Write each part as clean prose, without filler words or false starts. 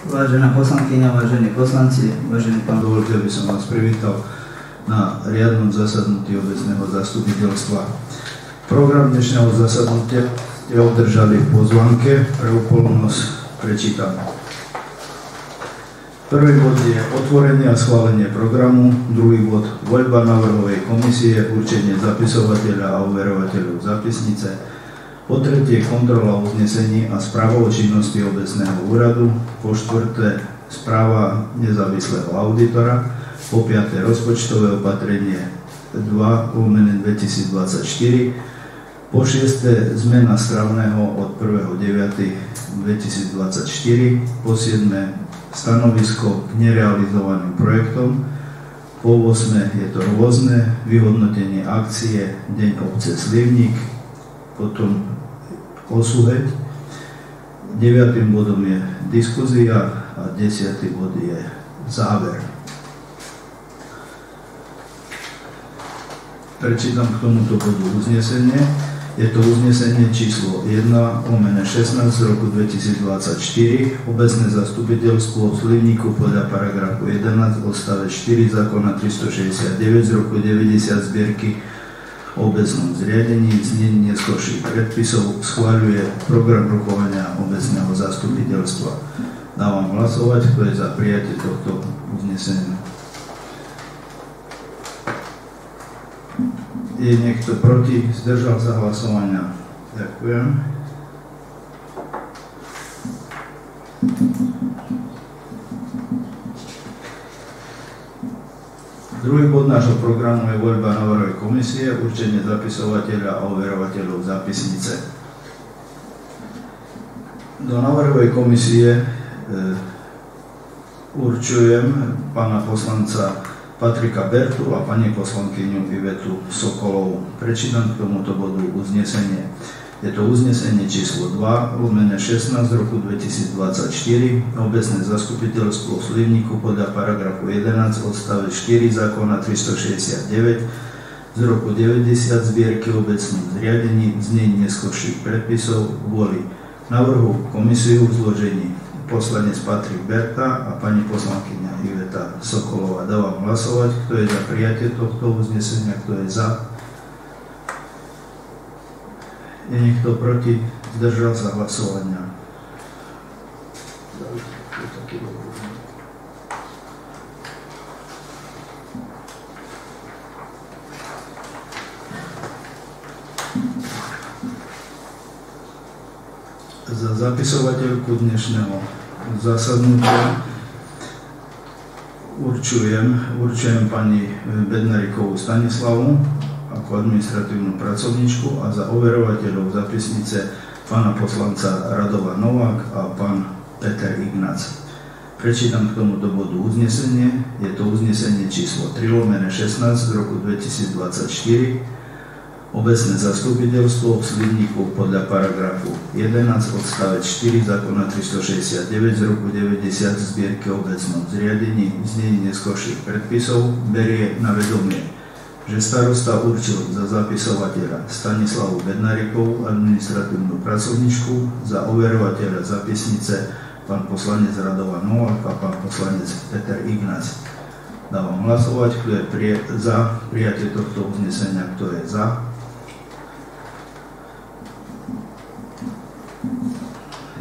Vážená poslankyňa, vážení poslanci, vážený pán, dovolte, aby som vás privítal na riadnom zasadnutí obecného zastupiteľstva. Program dnešného zasadnutia ste obdržali v pozvánke, pre úplnosť prečítam. Prvý bod je otvorenie a schválenie programu, druhý bod voľba návrhovej komisie, určenie zapisovateľa a overovateľov zápisnice, po tretie kontrola uznesení a správa o činnosti obecného úradu, po štvrté správa nezávislého auditora, po piaté rozpočtové opatrenie 2/2024, po šiesté zmena stravného od 1.9.2024, po siedme stanovisko k nerealizovaným projektom, po 8 je to rôzne, vyhodnotenie akcie Deň obce Slivník, potom Osuheť, 9. bodom je diskuzia a 10. bod je záver. Prečítam k tomuto bodu uznesenie. Je to uznesenie číslo 1/16 z roku 2024. Obecné zastupiteľstvo v Slivníku podľa paragrafu 11 odstavec 4 zákona 369 z roku 90 zbierky o obecnom zriadení, znení neskorších predpisov schvaľuje program rokovania obecného zastupiteľstva. Dávam hlasovať, kto je za prijatie tohto uznesenia. Je niekto proti? Zdržal sa hlasovania? Ďakujem. Druhý bod nášho programu je voľba návrhovej komisie, určenie zapisovateľa a overovateľov zápisnice. Do návrhovej komisie určujem pána poslanca Patrika Bertu a pani poslankyňu Ivetu Sokolovú. Prečítam k tomuto bodu uznesenie. Je to uznesenie číslo 2/16 z roku 2024. Obecné zastupiteľstvo v Slivníku podľa paragrafu 11 odstavec 4 zákona 369 z roku 90 zbierky o obecnom zriadení, znení neskorších predpisov kvôli návrhu komisiu v zložení poslanec Patrik Berta a pani poslankyňa Iveta Sokolová. Dávam hlasovať, kto je za prijatie tohto uznesenia, kto je za. Je niekto proti? Zdržal sa hlasovania. Za zapisovateľku dnešného zasadnutia určujem pani Bednárikovú Stanislavu ako administratívnu pracovníčku a za overovateľov zápisnice pána poslanca Radova Novák a pán Peter Ignác. Prečítam k tomuto bodu uznesenie. Je to uznesenie číslo 3/16 z roku 2024. Obecné zastupiteľstvo v Slivníku podľa paragrafu 11 odstavec 4 zákona 369 z roku 90 zbierky o obecnom zriadení, znení neskorších predpisov berie na vedomie, že starosta určil za zapisovateľa Stanislavu Bednárikovú, administratívnu pracovníčku, za overovateľa zápisnice pán poslanec Radova Novák a pán poslanec Peter Ignác. Dávam hlasovať, kto je za prijatie tohto uznesenia, kto je za.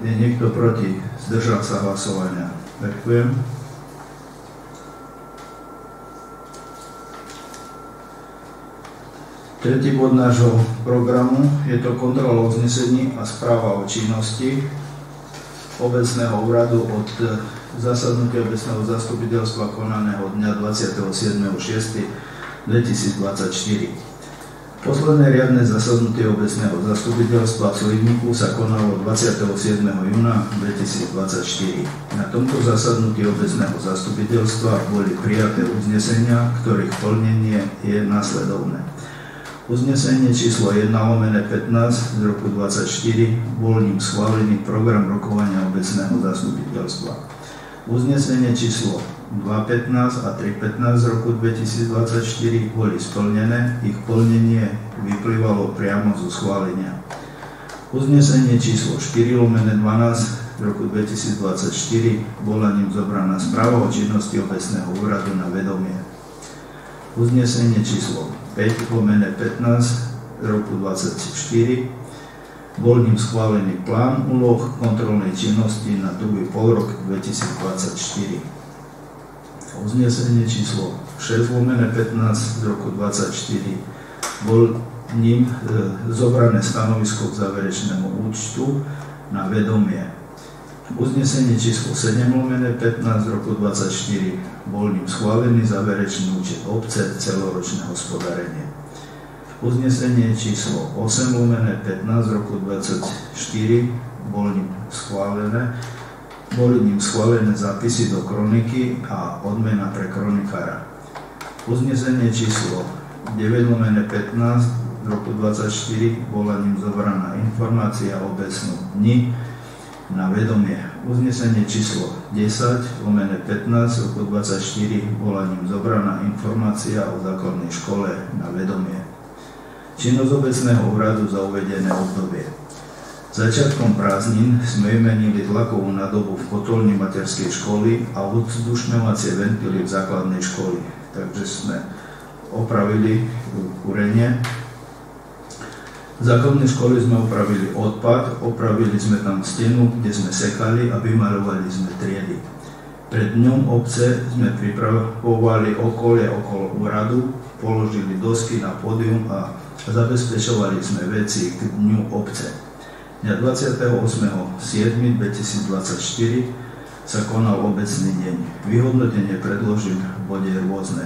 Je niekto proti? Zdržal sa hlasovania. Ďakujem. Tretí bod nášho programu je to kontrola uznesení a správa o činnosti obecného úradu od zasadnutia obecného zastupiteľstva konaného dňa 27.6.2024. Posledné riadne zasadnutie obecného zastupiteľstva v Slivníku sa konalo 27. júna 2024. Na tomto zasadnutí obecného zastupiteľstva boli prijaté uznesenia, ktorých plnenie je nasledovné. Uznesenie číslo 1/15 z roku 2024 bol ním schválený program rokovania obecného zastupiteľstva. Uznesenie číslo 2/15 a 3/15 z roku 2024 boli splnené, ich plnenie vyplývalo priamo zo schválenia. Uznesenie číslo 4/12 roku 2024 bola ním zobraná správa o činnosti obecného úradu na vedomie. Uznesenie číslo 5/15 roku 2024 bol ním schválený plán úloh kontrolnej činnosti na druhý polrok 2024. Uznesenie číslo 6/15 z roku 2024 bol ním zobrané stanovisko k záverečnému účtu na vedomie. Uznesenie číslo 7/15 z roku 2024 bol ním schválený záverečný účet obce celoročné hospodárenie. Uznesenie číslo 8/15 z roku 2024 boli ním schválené zápisy do kroniky a odmena pre kronikára. Uznesenie číslo 9/15 z roku 2024 bola ním zobraná informácia o obecnom dni na vedomie. Uznesenie číslo 10/15 z roku 2024 bola ním zobraná informácia o základnej škole na vedomie. Činnosť obecného úradu za uvedené obdobie. Začiatkom prázdnin sme vymenili tlakovú nádobu v kotolni materskej školy a vzdušňovacie ventily v základnej školy. Takže sme opravili kúrenie. V základnej škole sme opravili odpad, opravili sme tam stenu, kde sme sekali a vymaľovali sme triedy. Pred dňom obce sme pripravovali okolie okolo úradu, položili dosky na pódium a zabezpečovali sme veci k dňu obce. Dňa 28.7.2024 sa konal obecný deň. Vyhodnotenie predložím v bode rôzne.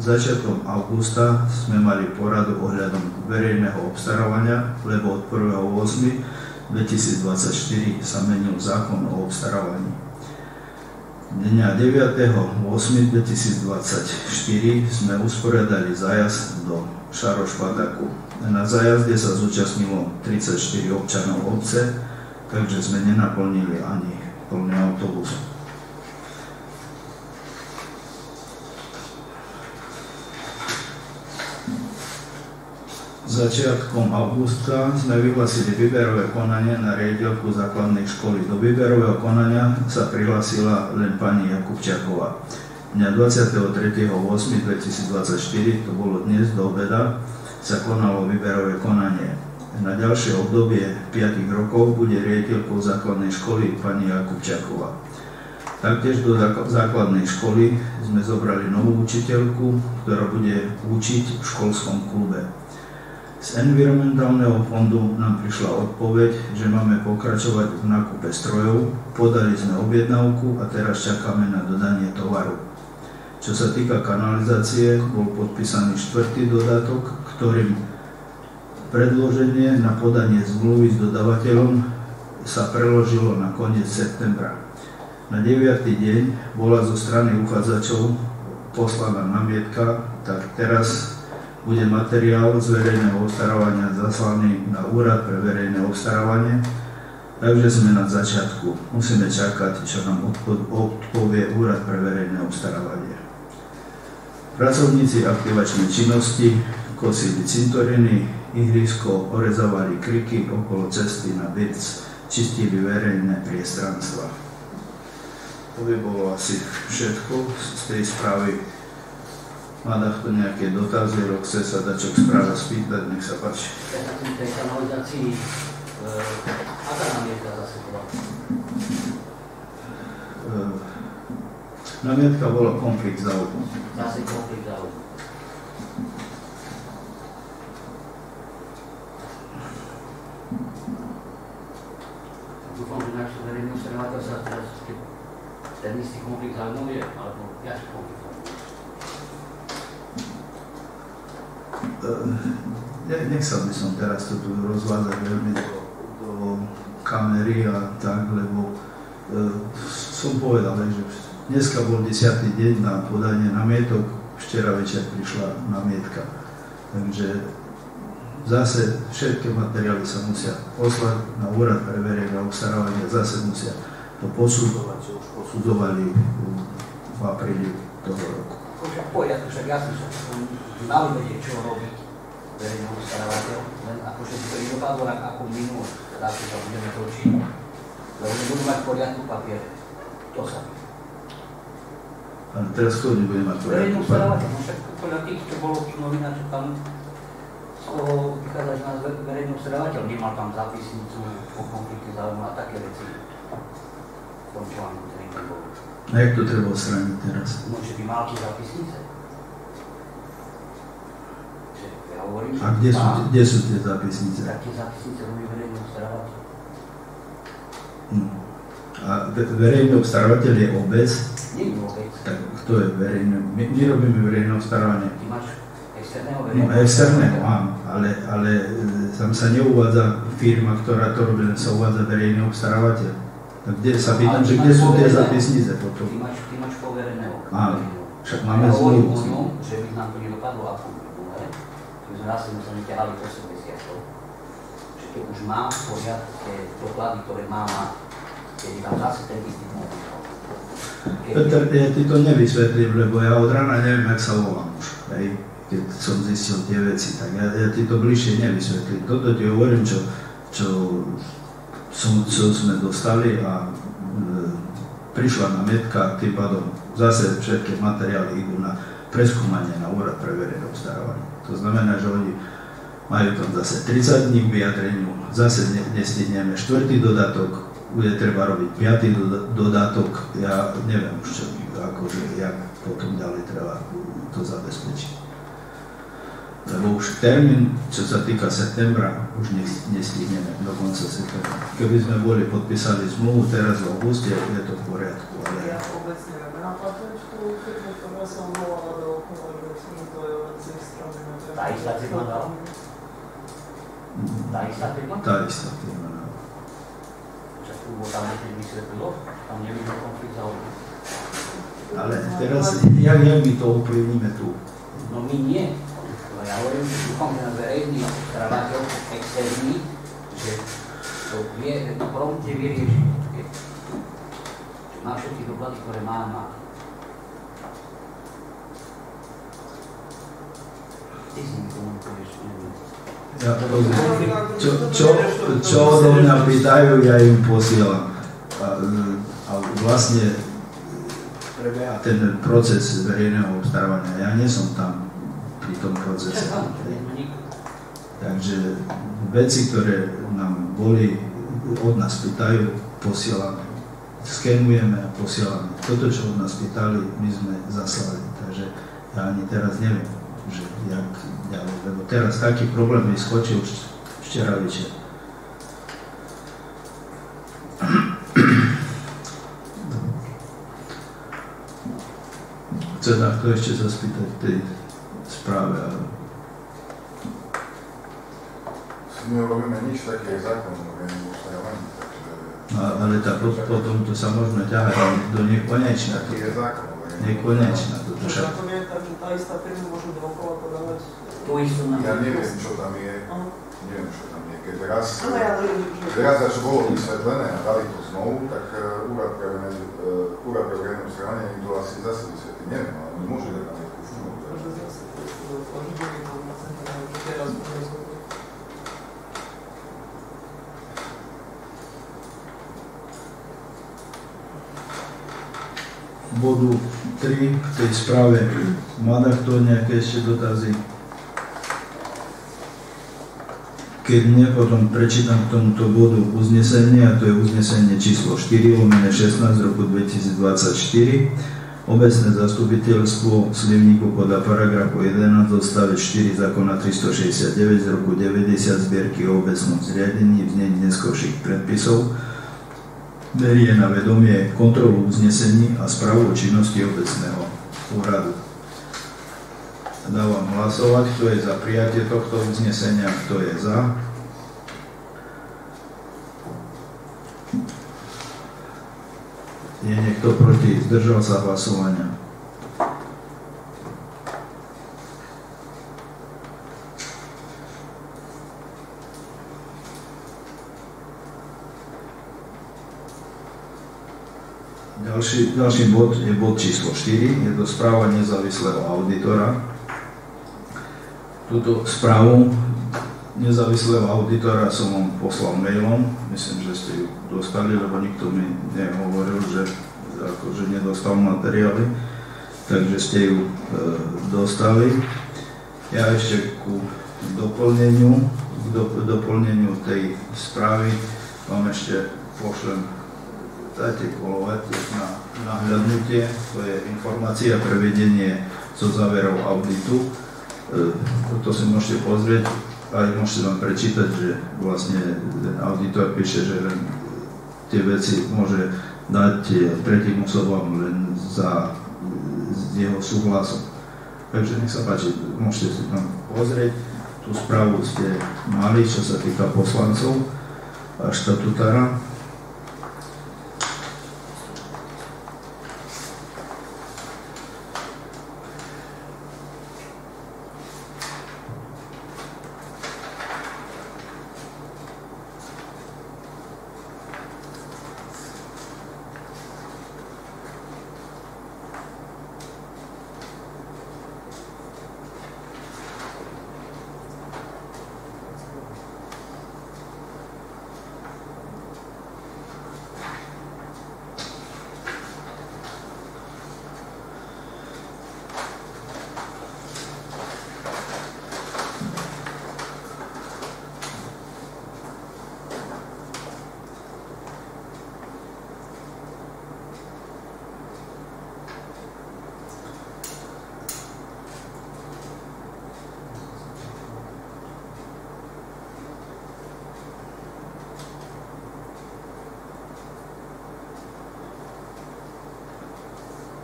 Začiatkom augusta sme mali poradu ohľadom verejného obstarávania, lebo od 1.8.2024 sa menil zákon o obstarávaní. Dňa 9.8.2024 sme usporiadali zájazd do Šarošpataku. Na zájazde sa zúčastnilo 34 občanov obce, takže sme nenaplnili ani plný autobus. Začiatkom augusta sme vyhlásili výberové konanie na riaditeľku základnej školy. Do výberového konania sa prihlásila len pani Jakubčáková. Dňa 23.8.2024, to bolo dnes do obeda, sa konalo výberové konanie. Na ďalšie obdobie 5 rokov bude riaditeľkou základnej školy pani Jakubčáková. Taktiež do základnej školy sme zobrali novú učiteľku, ktorá bude učiť v školskom klube. Z environmentálneho fondu nám prišla odpoveď, že máme pokračovať v nákupe strojov, podali sme objednávku a teraz čakáme na dodanie tovaru. Čo sa týka kanalizácie, bol podpísaný 4. dodatok, ktorým predloženie na podanie zmluvy s dodávateľom sa preložilo na koniec septembra. Na 9. deň bola zo strany uchádzačov poslaná námietka, tak teraz bude materiál z verejného obstarávania zaslaný na úrad pre verejné obstarávanie, takže sme na začiatku. Musíme čakať, čo nám odpovie úrad pre verejné obstarávanie. Pracovníci aktivačnej činnosti kosili cintoriny, ihrisko, orezávali kriky okolo cesty na Birc, čistili verejné priestranstva. To by bolo asi všetko z tej správy. Má to nejaké dotazy, rok chce sa dať čo k správe spýtať, nech sa páči. V tej kanalizácii, aká námietka zase bola? Námietka bola konflikt záujmu. Zase konflikt záujmu. Dúfam, že náš verejný observátor sa teraz ten istý konflikt záujmu je, alebo viac konflikt záujmu. Nechcel by som teraz to tu rozvádzať veľmi do kamery a tak, lebo som povedal, že dneska bol 10. deň na podanie námietok, včera večer prišla námietka. Takže zase všetky materiály sa musia poslať na úrad pre verejné obstarávanie, zase musia to posudzovať, čo už posudzovali v apríli toho roku. Však poriadku, však jasne, že mali vedieť, čo robiť verejný obstarávateľ, len akože by to nedopadlo ako minulosť, teda ako sa budeme točiť. Lebo nebudú mať v poriadku papiere. To sa. A teraz kto nebude mať Verejný poriadku? obstarávateľ, no však podľa tých, čo bolo v novinách, čo tam z toho vychádza, že nás verejný obstarávateľ nemal tam zápisnicu o konflikte záujmov a také veci. V tom článku, ktorý tam bol. A jak to treba odstrániť teraz? No, že by mal tie zápisnice. Že ja hovorím, že A kde sú tie zápisnice? tak tie zápisnice robí verejný obstarávateľ. A verejný obstarávateľ je obec? Nie je obec. Tak kto je verejný? My robíme verejné obstarávanie. Ty máš externého No verejného externého mám, ale tam sa neuvádza firma, ktorá to robí, len sa uvádza verejný obstarávateľ. Tak kde sa pýtam, že kde sú tie zápisnice potom? Ty máš povereného. Áno, však máme ja hovorím zmluvu. o ňom, že by nám to nedopadlo ako druhé, že by sme nás museli ťahali po mesiacov. Že keď už má v poriadku tie doklady, ktoré má, keď je tam zase ten istý moment. Peter, ja ti to nevysvetlím, lebo ja od rána neviem, jak sa volám už, hej, keď som zistil tie veci, tak ja ti to bližšie nevysvetlím. Toto ti hovorím, čo sme dostali a prišla námietka, tým pádom zase všetky materiály idú na preskúmanie na úrad pre verejné obstarávanie. To znamená, že oni majú tam zase 30 dní k vyjadreniu, zase nestihneme 4. dodatok, bude treba robiť 5. dodatok, ja neviem už čo, akože, jak potom ďalej treba to zabezpečiť. Lebo už termín, čo sa týka septembra, už nestihneme do konca septembra. Keby sme boli podpísali zmluvu teraz v auguste, je to v poriadku, ale... Ja obecne neviem na patentku, ktorá som volala do okolo, že som to je veci strany. Tá istá firma dala? Tá istá firma? Tá istá firma. Čak tu bol tam niekedy vysvetlilo, tam nevidel konflikt záujmov. Ale teraz, jak my to ovplyvníme tu? No my nie. Ja hovorím, že dúfam, že na verejný obstarávateľ externý, že to vie, to promptne vyrieši. Že má všetky doklady, ktoré má. Ty si mi tomu povieš, neviem. Ja, čo odo mňa pýtajú, ja im posielam. A vlastne prebieha ten proces verejného obstarávania. Ja nie som tam pri tom procese. Takže veci, ktoré nám boli, od nás pýtajú, posielame. Skenujeme a posielame. Toto, čo od nás pýtali, my sme zaslali. Takže ja ani teraz neviem, že jak ďalej. Lebo teraz taký problém mi skočil včera večer. Chce takto ešte sa spýtať v tej správe, ale... Nerobíme nič také zákonné, verejné obstarávanie, takže... Ale potom to sa môžeme ťahať do nekonečna. Taký je zákon. Nekonečna toto však. To je tak, že tá istá firma môže dookola podávať. To istú na... Ja neviem, čo tam je. Neviem, čo tam je. Keď raz až bolo vysvetlené a dali to znovu, tak úrad pre verejné obstarávanie niekto asi zase vysvetlí. Neviem, ale oni môžu dať na nejakú firmu. Môže zase to teraz môže Bodu 3 v tej správe. Má kto nejaké ešte dotazy? Keď nie, potom prečítam k tomuto bodu uznesenie, a to je uznesenie číslo 4/16 roku 2024. Obecné zastupiteľstvo Slivníku podľa paragrafu 11 odstavec 4 zákona 369 z roku 90 zbierky o obecnom zriadení v znení neskôrších predpisov berie na vedomie kontrolu uznesení a správu o činnosti obecného úradu. Dávam hlasovať, kto je za prijatie tohto uznesenia, kto je za. Je niekto proti? Zdržal sa hlasovania. Ďalší bod je bod číslo 4, je to správa nezávislého auditora. Túto správu nezávislého auditora som vám poslal mailom, myslím, že ste ju dostali, lebo nikto mi nehovoril, že akože nedostal materiály, takže ste ju dostali. Ja ešte ku doplneniu tej správy vám ešte pošlem, dajte kolovať na nahľadnutie, to je informácia pre vedenie zo záverov auditu. To si môžete pozrieť, aj môžete vám prečítať, že vlastne ten auditor píše, že len tie veci môže dať tretím osobám len s jeho súhlasom. Takže nech sa páči, môžete si tam pozrieť. Tú správu ste mali, čo sa týka poslancov a štatutára.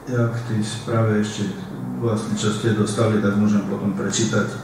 Ja k tej správe ešte vlastne, čo ste dostali, tak môžem potom prečítať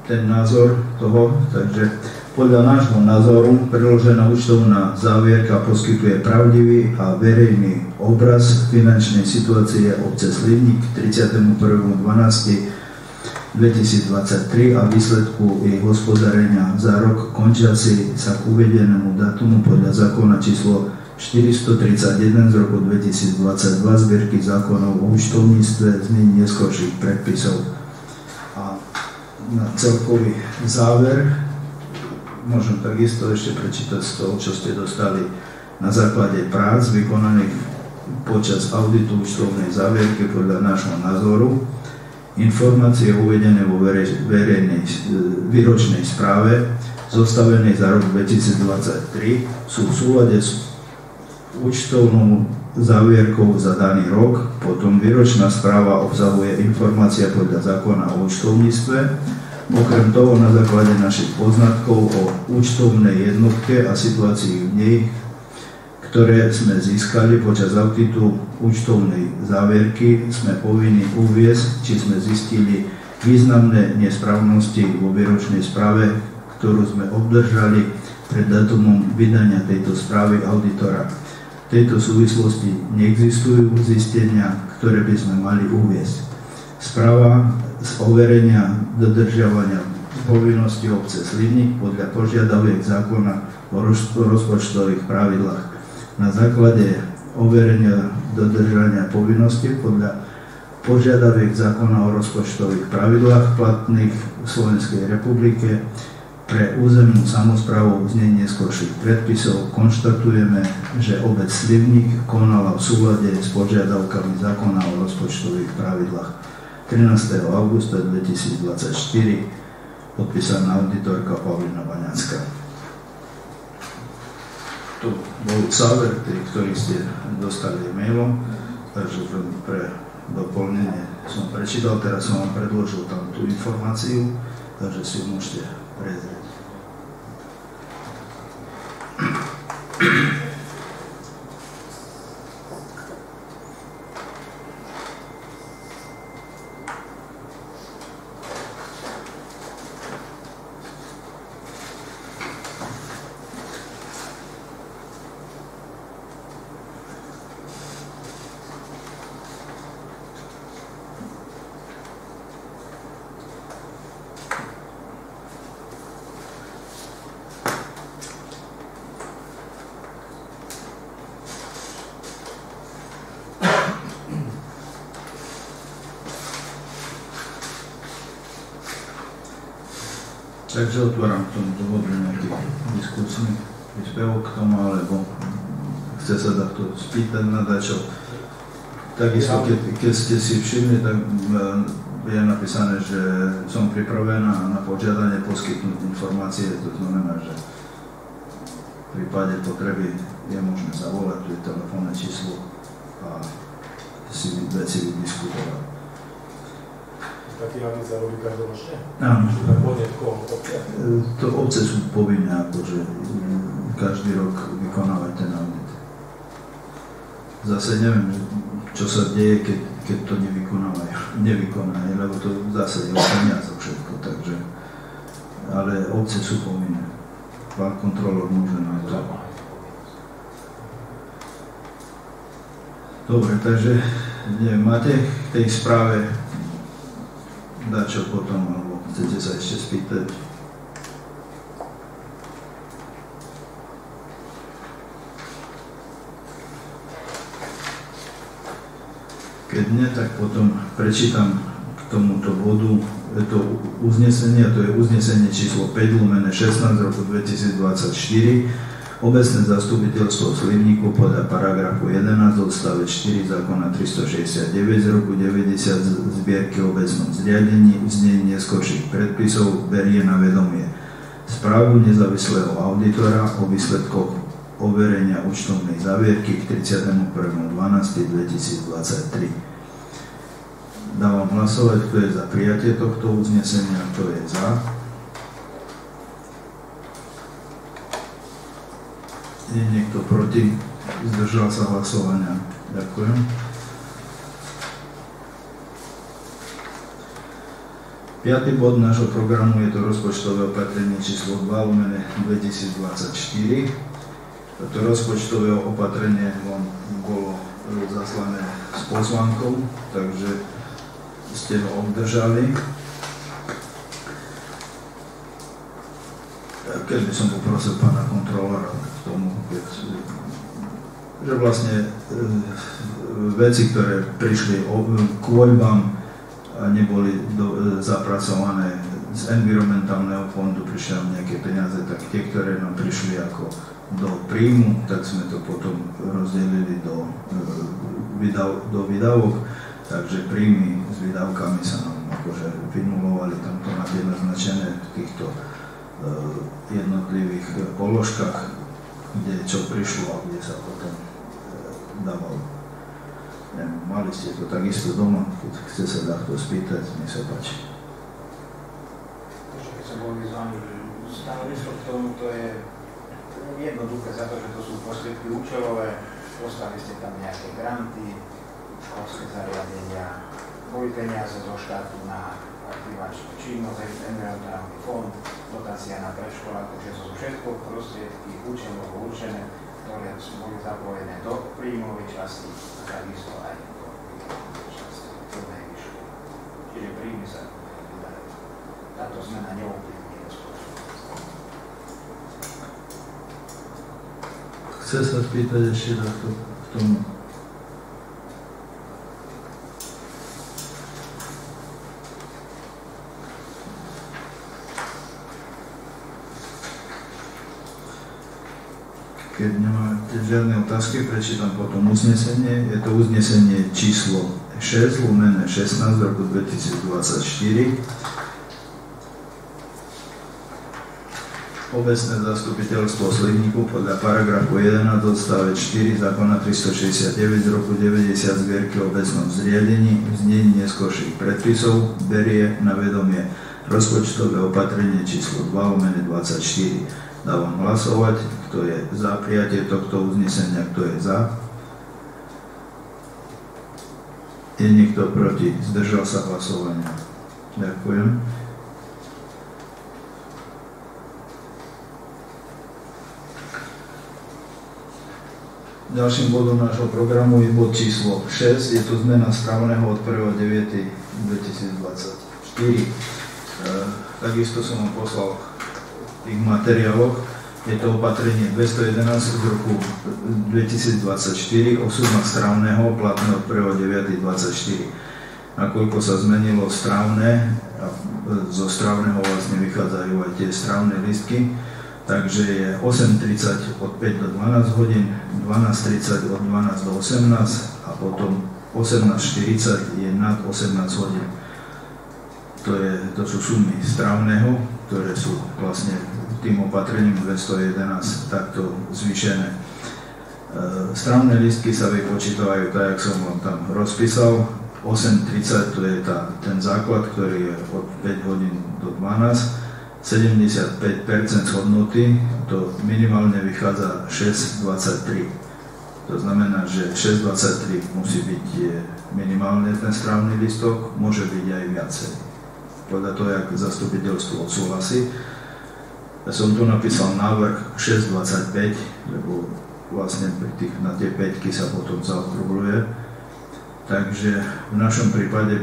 ten názor toho. Takže podľa nášho názoru predložená účtovná závierka poskytuje pravdivý a verejný obraz finančnej situácie obce Slivník 31.12.2023 a výsledku jej hospodárenia za rok končiaci sa k uvedenému datumu podľa zákona číslo 431 z roku 2022 zbierky zákonov o účtovníctve znení neskorších predpisov. A na celkový záver môžem takisto ešte prečítať z toho, čo ste dostali na základe prác vykonaných počas auditu účtovnej závierky podľa nášho názoru. Informácie uvedené vo verejnej výročnej správe zostavenej za rok 2023 sú v súlade s účtovnou závierkou za daný rok. Potom výročná správa obsahuje informácia podľa zákona o účtovníctve. Okrem toho, na základe našich poznatkov o účtovnej jednotke a situácii v nej, ktoré sme získali počas auditu účtovnej závierky, sme povinni uviesť, či sme zistili významné nesprávnosti vo výročnej správe, ktorú sme obdržali pred dátumom vydania tejto správy auditora. V tejto súvislosti neexistujú zistenia, ktoré by sme mali uviesť. Správa z overenia dodržiavania povinnosti obce Slivník podľa požiadaviek zákona o rozpočtových pravidlách. Na základe overenia dodržania povinnosti podľa požiadaviek zákona o rozpočtových pravidlách platných v Slovenskej republike pre územnú samosprávu v znení neskorších predpisov konštatujeme, že obec Slivník konala v súlade s požiadavkami zákona o rozpočtových pravidlách. 13. augusta 2024 podpísaná auditorka Paulina Baňanská. Tu bol záver, ktorý ste dostali e-mailom, takže pre doplnenie som prečítal, teraz som vám predložil tam tú informáciu, takže si ju môžete prezrieť. Takže otváram k tomu dôvodu nejaký diskusný príspevok k tomu, alebo chce sa takto spýtať na dačo. Takisto, keď ste si všimli, tak je napísané, že som pripravená na požiadanie poskytnúť informácie, to znamená, že v prípade potreby je možné zavolať, tu je telefónne číslo a si veci vydiskutovať. Taký audit sa robí každoročne? Áno. To obce sú povinné akože každý rok vykonávať ten audit. Zase neviem, čo sa deje, keď to nevykonajú, lebo to zase je o peniazoch všetko, takže, ale obce sú povinné. Pán kontrolór môže na to. Dobre, takže neviem, máte k tej správe dačo potom, alebo chcete sa ešte spýtať? Keď nie, tak potom prečítam k tomuto bodu. Je to uznesenie, a to je uznesenie číslo 5/16 roku 2024. Obecné zastupiteľstvo Slivníku podľa paragrafu 11 odstavec 4 zákona 369 z roku 90 zbierky o obecnom zriadení v znení neskorších predpisov berie na vedomie správu nezávislého auditora o výsledkoch overenia účtovnej závierky k 31.12.2023. Dávam hlasovať, kto je za prijatie tohto uznesenia, kto je za. Je niekto proti? Zdržal sa hlasovania. Ďakujem. Piatý bod nášho programu je to rozpočtové opatrenie číslo 2/2024. Toto rozpočtové opatrenie vám bolo zaslané s pozvánkou, takže ste ho obdržali. Keď by som poprosil pána kontrolóra k tomu, že vlastne veci, ktoré prišli k voľbám a neboli zapracované z environmentálneho fondu, prišli nejaké peniaze, tak tie, ktoré nám prišli ako do príjmu, tak sme to potom rozdelili do výdavok, takže príjmy s výdavkami sa nám akože vynulovali, tam to máte naznačené v týchto jednotlivých položkách, kde čo prišlo a kde sa potom dávalo. Mali ste to takisto doma, keď chce sa takto spýtať, nech sa páči. Keď som bol vyzvaný, stanovisko k tomuto je jednoduché za to, že to sú prostriedky účelové, poslali ste tam nejaké granty, školské zariadenia, boli peniaze zo štátu na aktivačnú činnosť, environmentálny fond, dotácia na predškolách, takže to sú všetko prostriedky účelovo určené, ktoré boli zapojené do príjmovej časti a takisto aj do príjmovej časti celej výšky. Čiže príjmy sa vydajú. Táto zmena neovplyvní rozpočet. Chce sa spýtať ešte takto k tomu? Keď nemáte žiadne otázky, prečítam potom uznesenie. Je to uznesenie číslo 6/16 roku 2024. Obecné zastupiteľstvo Slivníku podľa paragrafu 11 odstavec 4 zákona 369 z roku 90 zbierky o obecnom zriadení v znení neskorších predpisov berie na vedomie rozpočtové opatrenie číslo 2/24. Dávam hlasovať, kto je za prijatie tohto uznesenia, kto je za. Je niekto proti? Zdržal sa hlasovania. Ďakujem. Ďalším bodom nášho programu je bod číslo 6. Je to zmena správneho od 1.9.2024. Takisto som vám poslal v tých materiáloch. Je to opatrenie 211 z roku 2024 o sumách strávneho platné od 1.9.24. nakoľko sa zmenilo strávne, a zo strávneho vlastne vychádzajú aj tie strávne listky, takže je 8:30 od 5 do 12 hodín, 12:30 od 12 do 18 a potom 18:40 je nad 18 hodín. To sú sumy strávneho, ktoré sú vlastne tým opatrením 211 takto zvýšené. Strávne listky sa vypočítavajú tak, jak som vám tam rozpísal. 8:30 to je ten základ, ktorý je od 5 hodín do 12. 75% z hodnoty, to minimálne vychádza 6,23. To znamená, že 6,23 musí byť minimálne ten strávny listok, môže byť aj viacej. Podľa toho, jak zastupiteľstvo odsúhlasí. Ja som tu napísal návrh 6,25, lebo vlastne na tie 5 sa potom zaokrúhľuje. Takže v našom prípade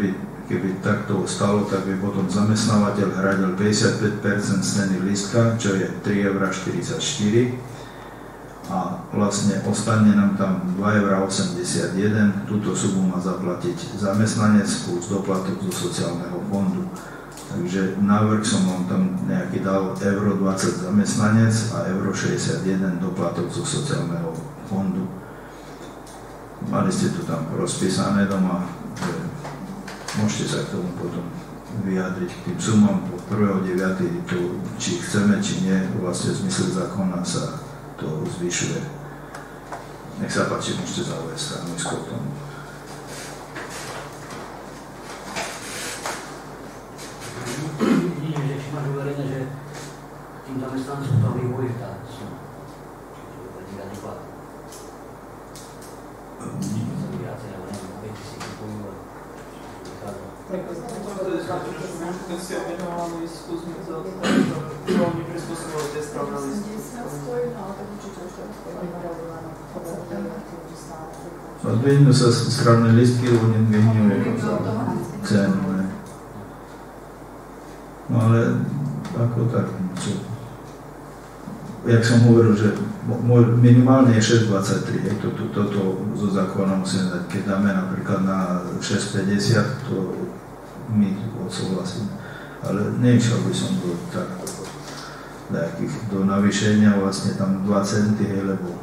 keby takto stalo, tak by potom zamestnávateľ hradil 55% z ceny lístka, čo je 3,44 € a vlastne ostane nám tam 2,81 €. Túto sumu má zaplatiť zamestnanec plus doplatok zo sociálneho fondu. Takže návrh som vám tam nejaký dal 1,20 € zamestnanec a 1,61 € doplatok zo sociálneho fondu. Mali ste to tam rozpísané doma. Môžete sa k tomu potom vyjadriť k tým sumám po 1.9. Či chceme, či nie, vlastne v zmysle zákona sa to zvyšuje. Nech sa páči, môžete zaujať stanovisko k tomu. Vidím, že či máš uverené, že tým zamestnancom to vyvojuje tá suma. Čiže to je výrazný plat. To je viacej, alebo neviem, opäť si kupujú. Tak to je za to, že keď si objednala listku, sme za to, že oni prispôsobili tie strávne listky. Odvihnú sa strávne listky, oni vyhňujú cenu. No ale ako tak, jak som hovoril, že minimálne je 6,23, toto zo zákona musíme dať, keď dáme napríklad na 6,50, to my odsúhlasíme, ale neišiel by som do do navýšenia, vlastne tam 2 centy, lebo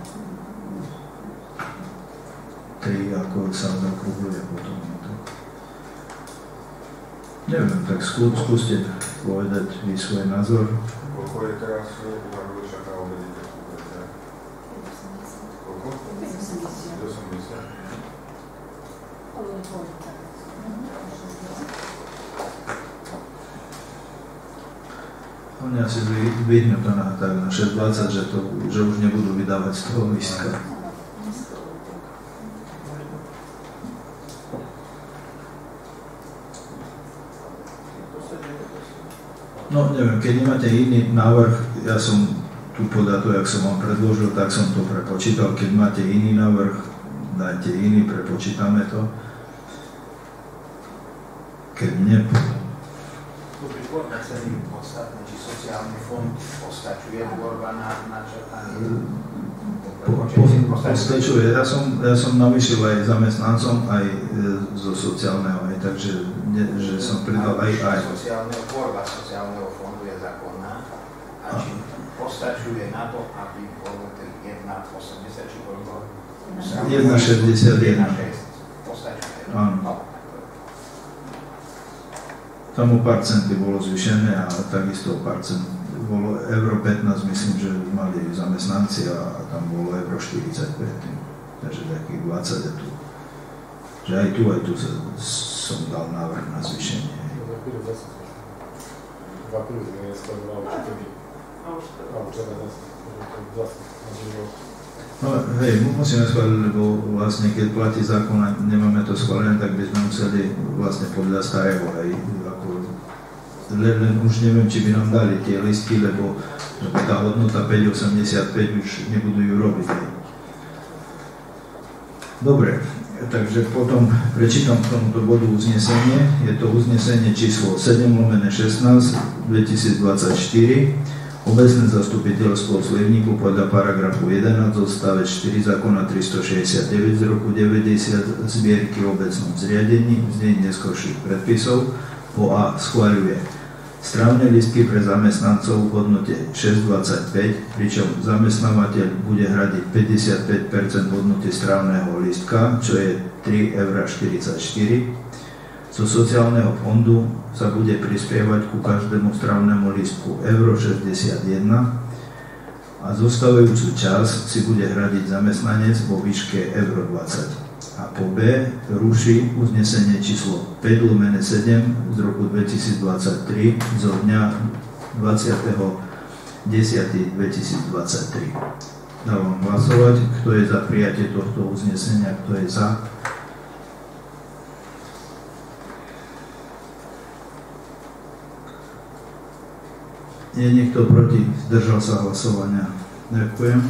3 ako sa zaokrúhľuje potom. Neviem, tak skúste povedať vy svoj názor. Koľko je teraz u Hargoviča na obedite? Koľko? 80. Oni asi zvýhňu to na 6,20, že už nebudú vydávať z toho lístka. No neviem, keď nemáte iný návrh, ja som tu podľa toho, jak som vám predložil, tak som to prepočítal. Keď máte iný návrh, dajte iný, prepočítame to. Keď nie... Chceli podstatné, či sociálny fond postačuje tvorba na načrtanie? Postačuje. Ja som navýšil aj zamestnancom, aj zo sociálneho, aj takže že som pridal aj. Tvorba sociálneho fondu je zákonná a či postačuje na to, aby bolo 1,80 či koľko? 1,61. Postačuje. Áno. Tam o pár centy bolo zvýšené a takisto o pár cent bolo euro 15, myslím, že mali zamestnanci a tam bolo euro 40 predtým. Takže takých 20 je tu. Že aj tu som dal návrh na zvýšenie. V apríli sme neskladovali určite. No hej, musíme schváliť, lebo vlastne keď platí zákon a nemáme to schválené, tak by sme museli vlastne podľa starého, hej, ako len už neviem, či by nám dali tie listky, lebo tá hodnota 5,85 už nebudú ju robiť. Hej. Dobre, takže potom prečítam k tomuto bodu uznesenie. Je to uznesenie číslo 7/16 2024 Obecné zastupiteľstvo v Slivníku podľa paragrafu 11 odstavec 4 zákona 369 z roku 90 zbierky o obecnom zriadení v znení neskorších predpisov po A schvaľuje strávne lístky pre zamestnancov v hodnote 6,25, pričom zamestnávateľ bude hradiť 55% hodnoty strávneho lístka, čo je 3,44 €. Zo sociálneho fondu sa bude prispievať ku každému strávnemu lístku €61 a zostávajúcu časť si bude hradiť zamestnanec vo výške €20. A po B ruší uznesenie číslo 5/7 z roku 2023 zo dňa 20.10.2023. Dávam hlasovať, kto je za prijatie tohto uznesenia, kto je za. Je niekto proti? Zdržal sa hlasovania. Ďakujem.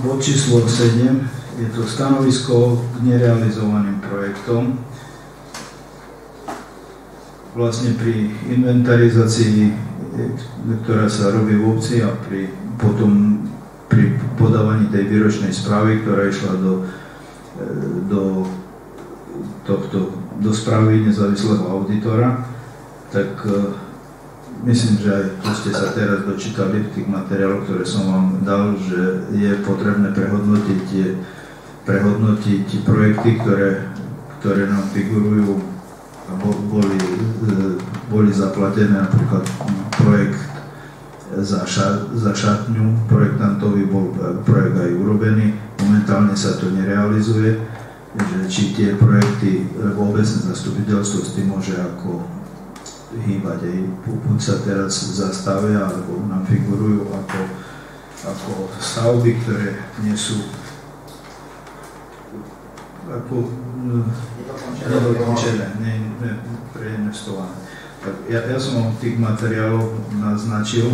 Bod číslo 7 je to stanovisko k nerealizovaným projektom. Vlastne pri inventarizácii, ktorá sa robí v obci a potom pri podávaní tej výročnej správy, ktorá išla do správy nezávislého auditora, tak myslím, že aj to ste sa teraz dočítali v tých materiáloch, ktoré som vám dal, že je potrebné prehodnotiť projekty, ktoré nám figurujú a boli zaplatené, napríklad projekt za šatňu, projektantovi bol projekt aj urobený, momentálne sa to nerealizuje, že či tie projekty, lebo obecné zastupiteľstvo s tým môže ako hýbať, buď sa teraz zastavia, alebo nám figurujú ako stavby, ktoré nie sú ako nedokončené, preinvestované. Ja som vám tých materiálov naznačil,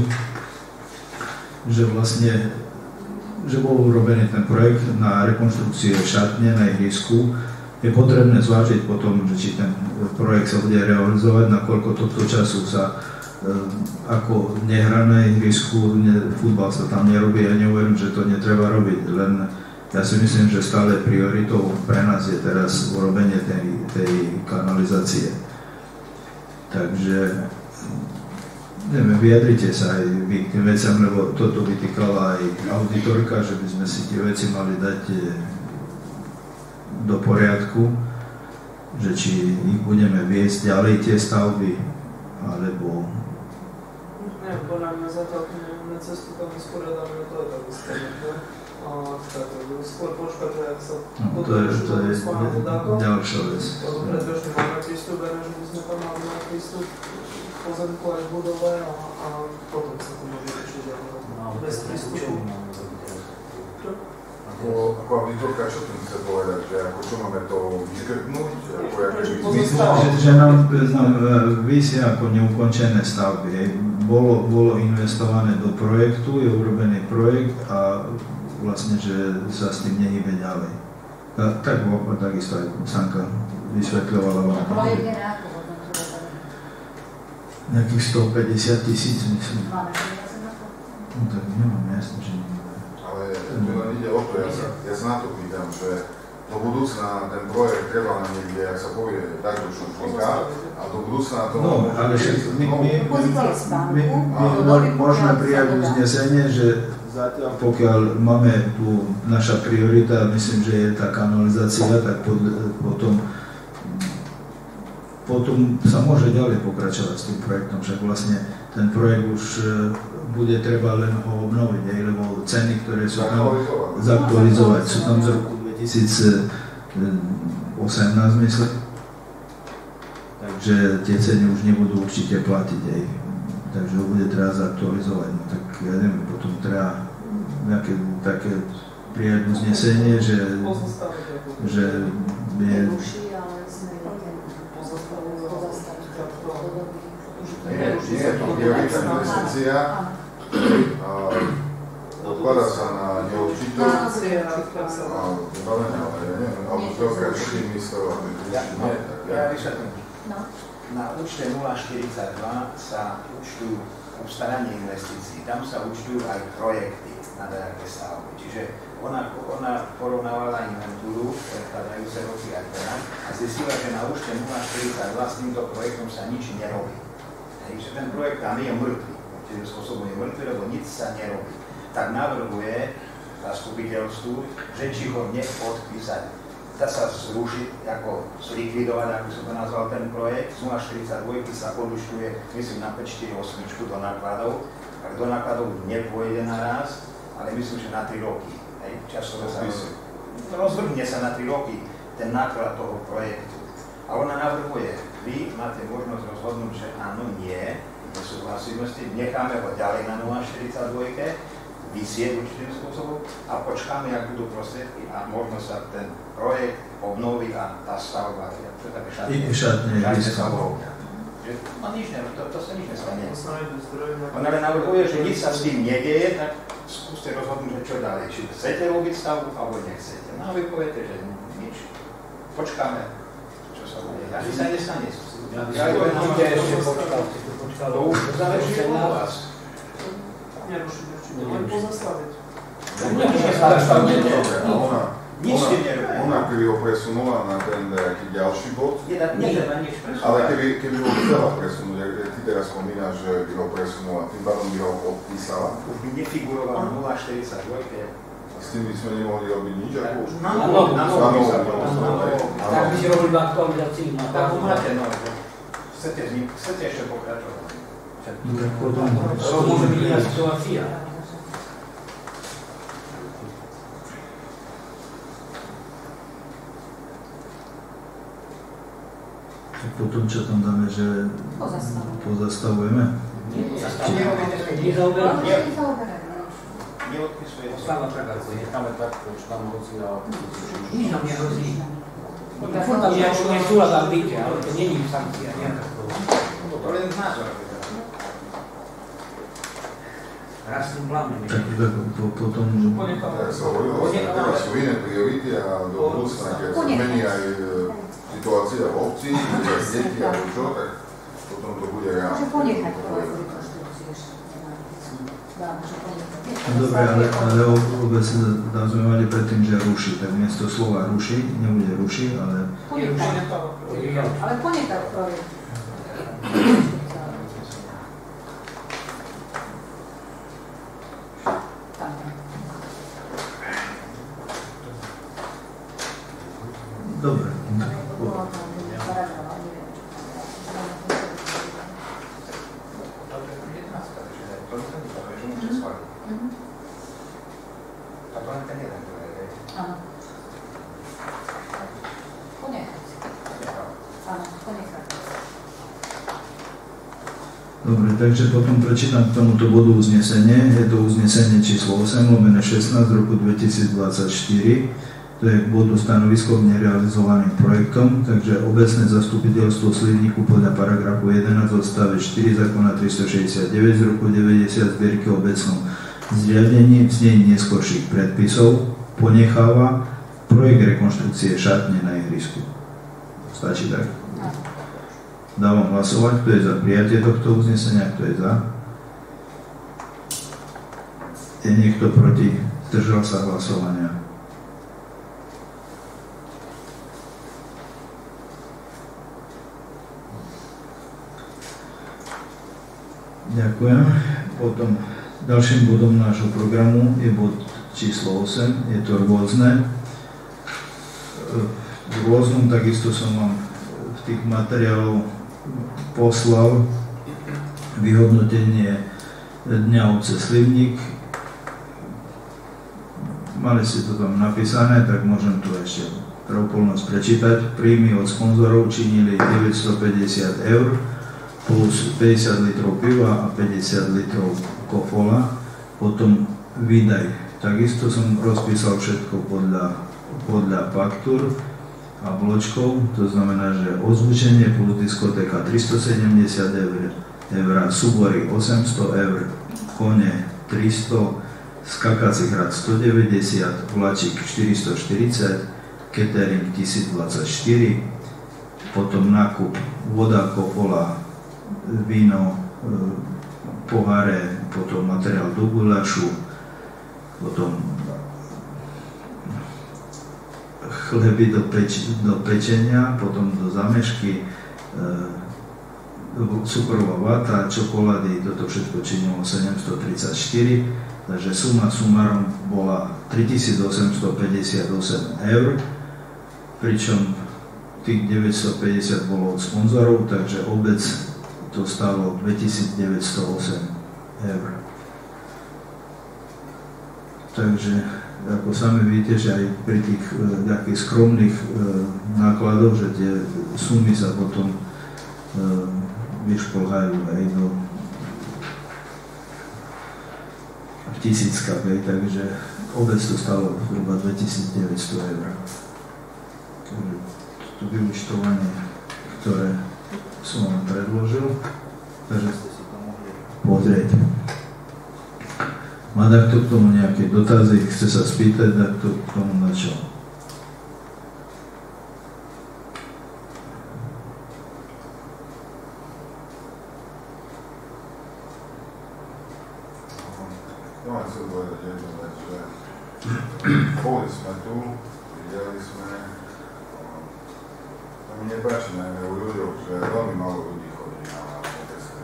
že vlastne bol urobený ten projekt na rekonštrukciu šatne na ihrisku. Je potrebné zvážiť potom, že či ten projekt sa bude realizovať, nakoľko tohto času sa ako nehrá na ihrisku, futbal sa tam nerobí. Ja neuverím, že to netreba robiť, len ja si myslím, že stále prioritou pre nás je teraz urobenie tej kanalizácie. Takže neviem, vyjadrite sa aj vy k tým veciam, lebo toto vytýkala aj auditorka, že by sme si tie veci mali dať do poriadku, že či ich budeme viesť ďalej tie stavby, alebo... Ne, podľa mňa za to, ako nemáme cestu, tam vysporiadáme to, aby ste skôr počkať, že ak sa to je ďalšia vec. Predbežne máme prístup, že by sme tam mali na prístup pozemku aj budove a potom sa to môže riešiť bez prístupu. Ako auditorka, čo tým chce povedať, že ako čo máme to vyškrtnúť, ako že nám vysia ako neukončené stavby. Bolo investované do projektu, je urobený projekt a vlastne, že sa s tým nehybe ďalej. Tak takisto aj Sanka vysvetľovala vám. Projekt je nejako nejakých 150 000, myslím. Máme peniaze na to? No tak nemám, jasne, že nemám. Ale tu len ide o to, ja sa na to pýtam, že do budúcna ten projekt treba na niekde, ak sa povie, tak do šušlíka, a do budúcna to... No, ale my môžeme prijať uznesenie, že zatiaľ pokiaľ máme tu naša priorita, myslím, že je tá kanalizácia, tak potom sa môže ďalej pokračovať s tým projektom, však vlastne ten projekt už bude treba len ho obnoviť, lebo ceny, ktoré sú tam zaktualizovať, sú tam z roku 2018, myslím. Takže tie ceny už nebudú určite platiť, takže ho bude treba zaktualizovať. No tak ja neviem, potom treba nejaké také prijať uznesenie, že je... Nie, to priorita investícia, odkladá sa na je určitý. Alebo veľká činníctvo, ja vysvetlím. Na účte 042 sa účtujú obstaranie investícií, tam sa účtujú aj projekty na nejaké stavby. Čiže ona porovnávala inventúru, predkladajúce roky aj teraz, a zistila, že na účte 042 s týmto projektom sa nič nerobí. Takže ten projekt tam je mŕtvý, čiže spôsobom je mŕtvý, lebo nič sa nerobí. Tak navrhuje zastupiteľstvu, že či ho neodpísať. Dá sa zrušiť, ako zlikvidovať, ako som to nazval ten projekt. Z 042 sa odúčtuje, myslím, na 548 do nákladov. Tak do nákladov nepôjde naraz, ale myslím, že na 3 roky. Časové sa rozvrhne sa na 3 roky ten náklad toho projektu. A ona navrhuje, vy máte možnosť rozhodnúť, že áno, nie, nesúhlasíme s tým, necháme ho ďalej na 042, vysieť určitým spôsobom a počkáme, ak budú prostriedky a možno sa ten projekt obnoví a tá stavba, čo je také šatne sa obnovia. No nič ne, to sa nič nestane. On ale navrhuje, že nič sa s tým nedieje, tak skúste rozhodnúť, čo ďalej. Či chcete robiť stavbu, alebo nechcete. No a vy poviete, že nič. Počkáme, čo sa bude. Až sa nestane. Ja to ešte počkal. To už záleží od vás. Nerušiť určite, len pozastaviť. Nič ste nerobí. Ona keby ho presunula na ten nejaký ďalší bod, ale keby ho chcela presunúť, ty teraz spomínaš, že by ho presunula, tým pádom by ho odpísala. Už by nefiguroval 042. S tým by sme nemohli robiť nič? Na novo. Tak by si robili aktualizáciu. Tak máte nové. Chcete ešte pokračovať? To môže byť iná situácia. Potom, čo tam dáme, že pozastavujeme? Neodpisuje. Stáva tak, ako je. Necháme tak, čo tam hrozí a nič nám nehrozí. Furt tam nesúhľadá byť, ale to nie je sankcia nejaká. To len názor. Rastným plánom. Tak potom... Tak sa hovorilo, že sú iné priority a do budúcna, keď sa zmení aj situácia v obci, kde deti alebo čo, tak potom to bude reálne. Môže ponechať to rekonštrukciu ešte. Dobre, ale vôbec sme mali predtým, že ruší, tak miesto slova ruší, nebude ruší, ale... Ale ponechať projekt. Dobre. Dobre, takže potom prečítam k tomuto bodu uznesenie. Je to uznesenie číslo 8/16 roku 2024. To je k bodu stanovisko k nerealizovaným projektom, takže obecné zastupiteľstvo Slivníku podľa paragrafu 11 odstavec 4 zákona 369 z roku 90 zbierky o obecnom zriadení v znení neskorších predpisov ponecháva projekt rekonštrukcie šatne na ihrisku. Stačí tak? Dávam hlasovať, kto je za prijatie tohto uznesenia, kto je za. Je niekto proti? Zdržal sa hlasovania. Ďakujem. Potom ďalším bodom nášho programu je bod číslo 8, je to rôzne. V rôznom takisto som vám v tých materiálov poslal vyhodnotenie Dňa obce Slivník. Mali ste to tam napísané, tak môžem to ešte pre úplnosť prečítať. Príjmy od sponzorov činili 950 eur plus 50 litrov piva a 50 litrov kofola. Potom výdaj. Takisto som rozpísal všetko podľa faktúr a bločkov, to znamená, že ozvučenie plus diskotéka 370 eur, súbory 800 eur, kone 300, skakací hrad 190, vláčik 440, catering 1024, potom nákup voda, kopola, víno, poháre, potom materiál do gulášu, potom chleby do pečenia, potom do zamešky, cukrová vata, čokolády, toto všetko činilo 734, takže suma sumarom bola 3858 eur, pričom tých 950 bolo od sponzorov, takže obec to stálo 2908 eur. Takže ako sami vidíte, že aj pri tých nejakých skromných nákladoch, že tie sumy sa potom vyšplhajú aj do tisíckach, takže obec to stalo zhruba 2900 eur. Takže to vyúčtovanie, ktoré som vám predložil, takže ste si to mohli pozrieť. Má takto k tomu nejaké dotazy, chce sa spýtať, takto k tomu na čo? No a chcel povedať jednu vec, že boli sme tu, videli sme, to mi nepáči najmä u ľuďoch, že veľmi málo ľudí chodí na okresné.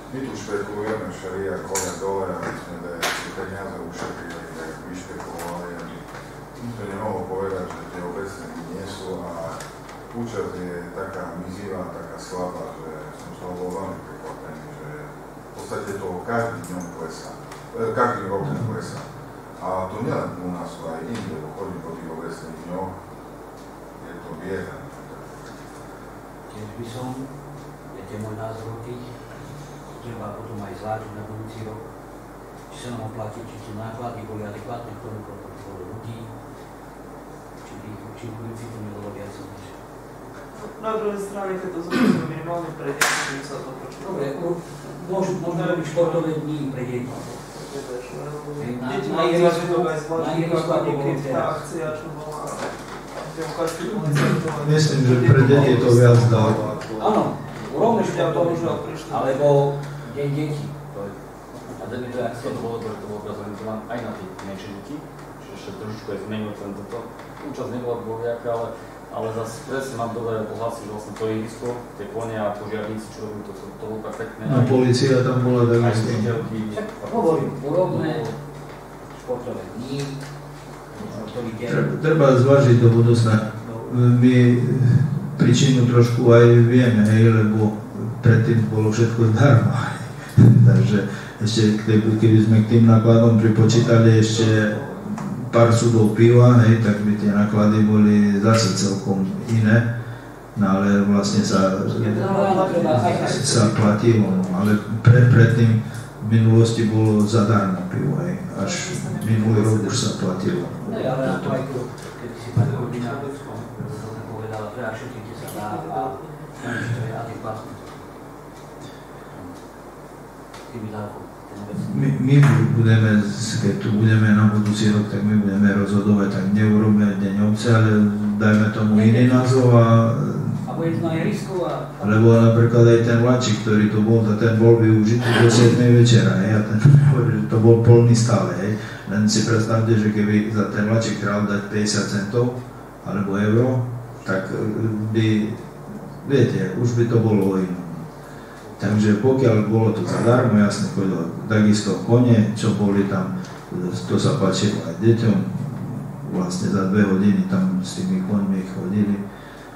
My tu špekulujeme všelijak hore dole, aby sme tie peniaze ušetrili, tak vyšpekulovali, aby nikto nemohol povedať, že tie obecné nie sú a účasť je taká mizivá, taká slabá, že som z toho bol veľmi prekvapený, že v podstate to každý dňom klesá. Každý rok klesá. A to nielen u nás, aj inde, chodím po tých obecných dňoch, je to bieda. Tiež by som, viete môj názor tých, treba potom aj zvážiť na budúci rok, či sa nám oplatí, či tie náklady boli adekvátne k tomu, koľko bolo ľudí, či tých účinkujúci to nebolo viac než. Na druhej strane, keď to zrozumie minimálne pre deti, sa to počúva. Dobre, môžu byť športové dní pre deti. Deti majú zažitok aj zvláštnych ako kryptá akcia, čo bola Myslím, že pre deti je to viac dá. Áno, rovne športové, alebo deň detí. A deň to akcia to bolo prezentované aj na tie menšie deti, čiže ešte trošičku je zmenil ten toto. Účasť nebola dvojaká, ale zase presne mám dobré pohlasy, že vlastne to ihrisko, tie kone a požiarníci, čo robili, to bolo perfektné. No policia tam bola aj takisto. Však hovorím, urovné športové dní, ktorý deň. Treba zvážiť do budúcna. My príčinu trošku aj vieme, hej, lebo predtým bolo všetko zdarma. Takže ešte keby sme k tým nákladom pripočítali ešte pár sudov piva, hej, tak by tie náklady boli zase celkom iné, no ale vlastne sa platilo, no, ale predtým v minulosti bolo zadarmo pivo, hej, až minulý rok už sa platilo. No ale na to aj tu, keď si pani Rodina povedala, že až všetkým sa dá a to je adekvátne. Tými dávkou. My budeme, keď tu budeme na budúci rok, tak my budeme rozhodovať, tak neurobíme deň obce, ale dajme tomu iný názov a bude to aj risku a... Lebo napríklad aj ten vláčik, ktorý tu bol, ten bol využitý do 7. večera, hej, a ten to bol plný stále, hej. Len si predstavte, že keby za ten vláčik trebal dať 50 centov alebo euro, tak by, viete, už by to bolo iné. Takže pokiaľ bolo to zadarmo, jasne chodilo, takisto kone, čo boli tam, to sa páčilo aj deťom, vlastne za 2 hodiny tam s tými koňmi chodili.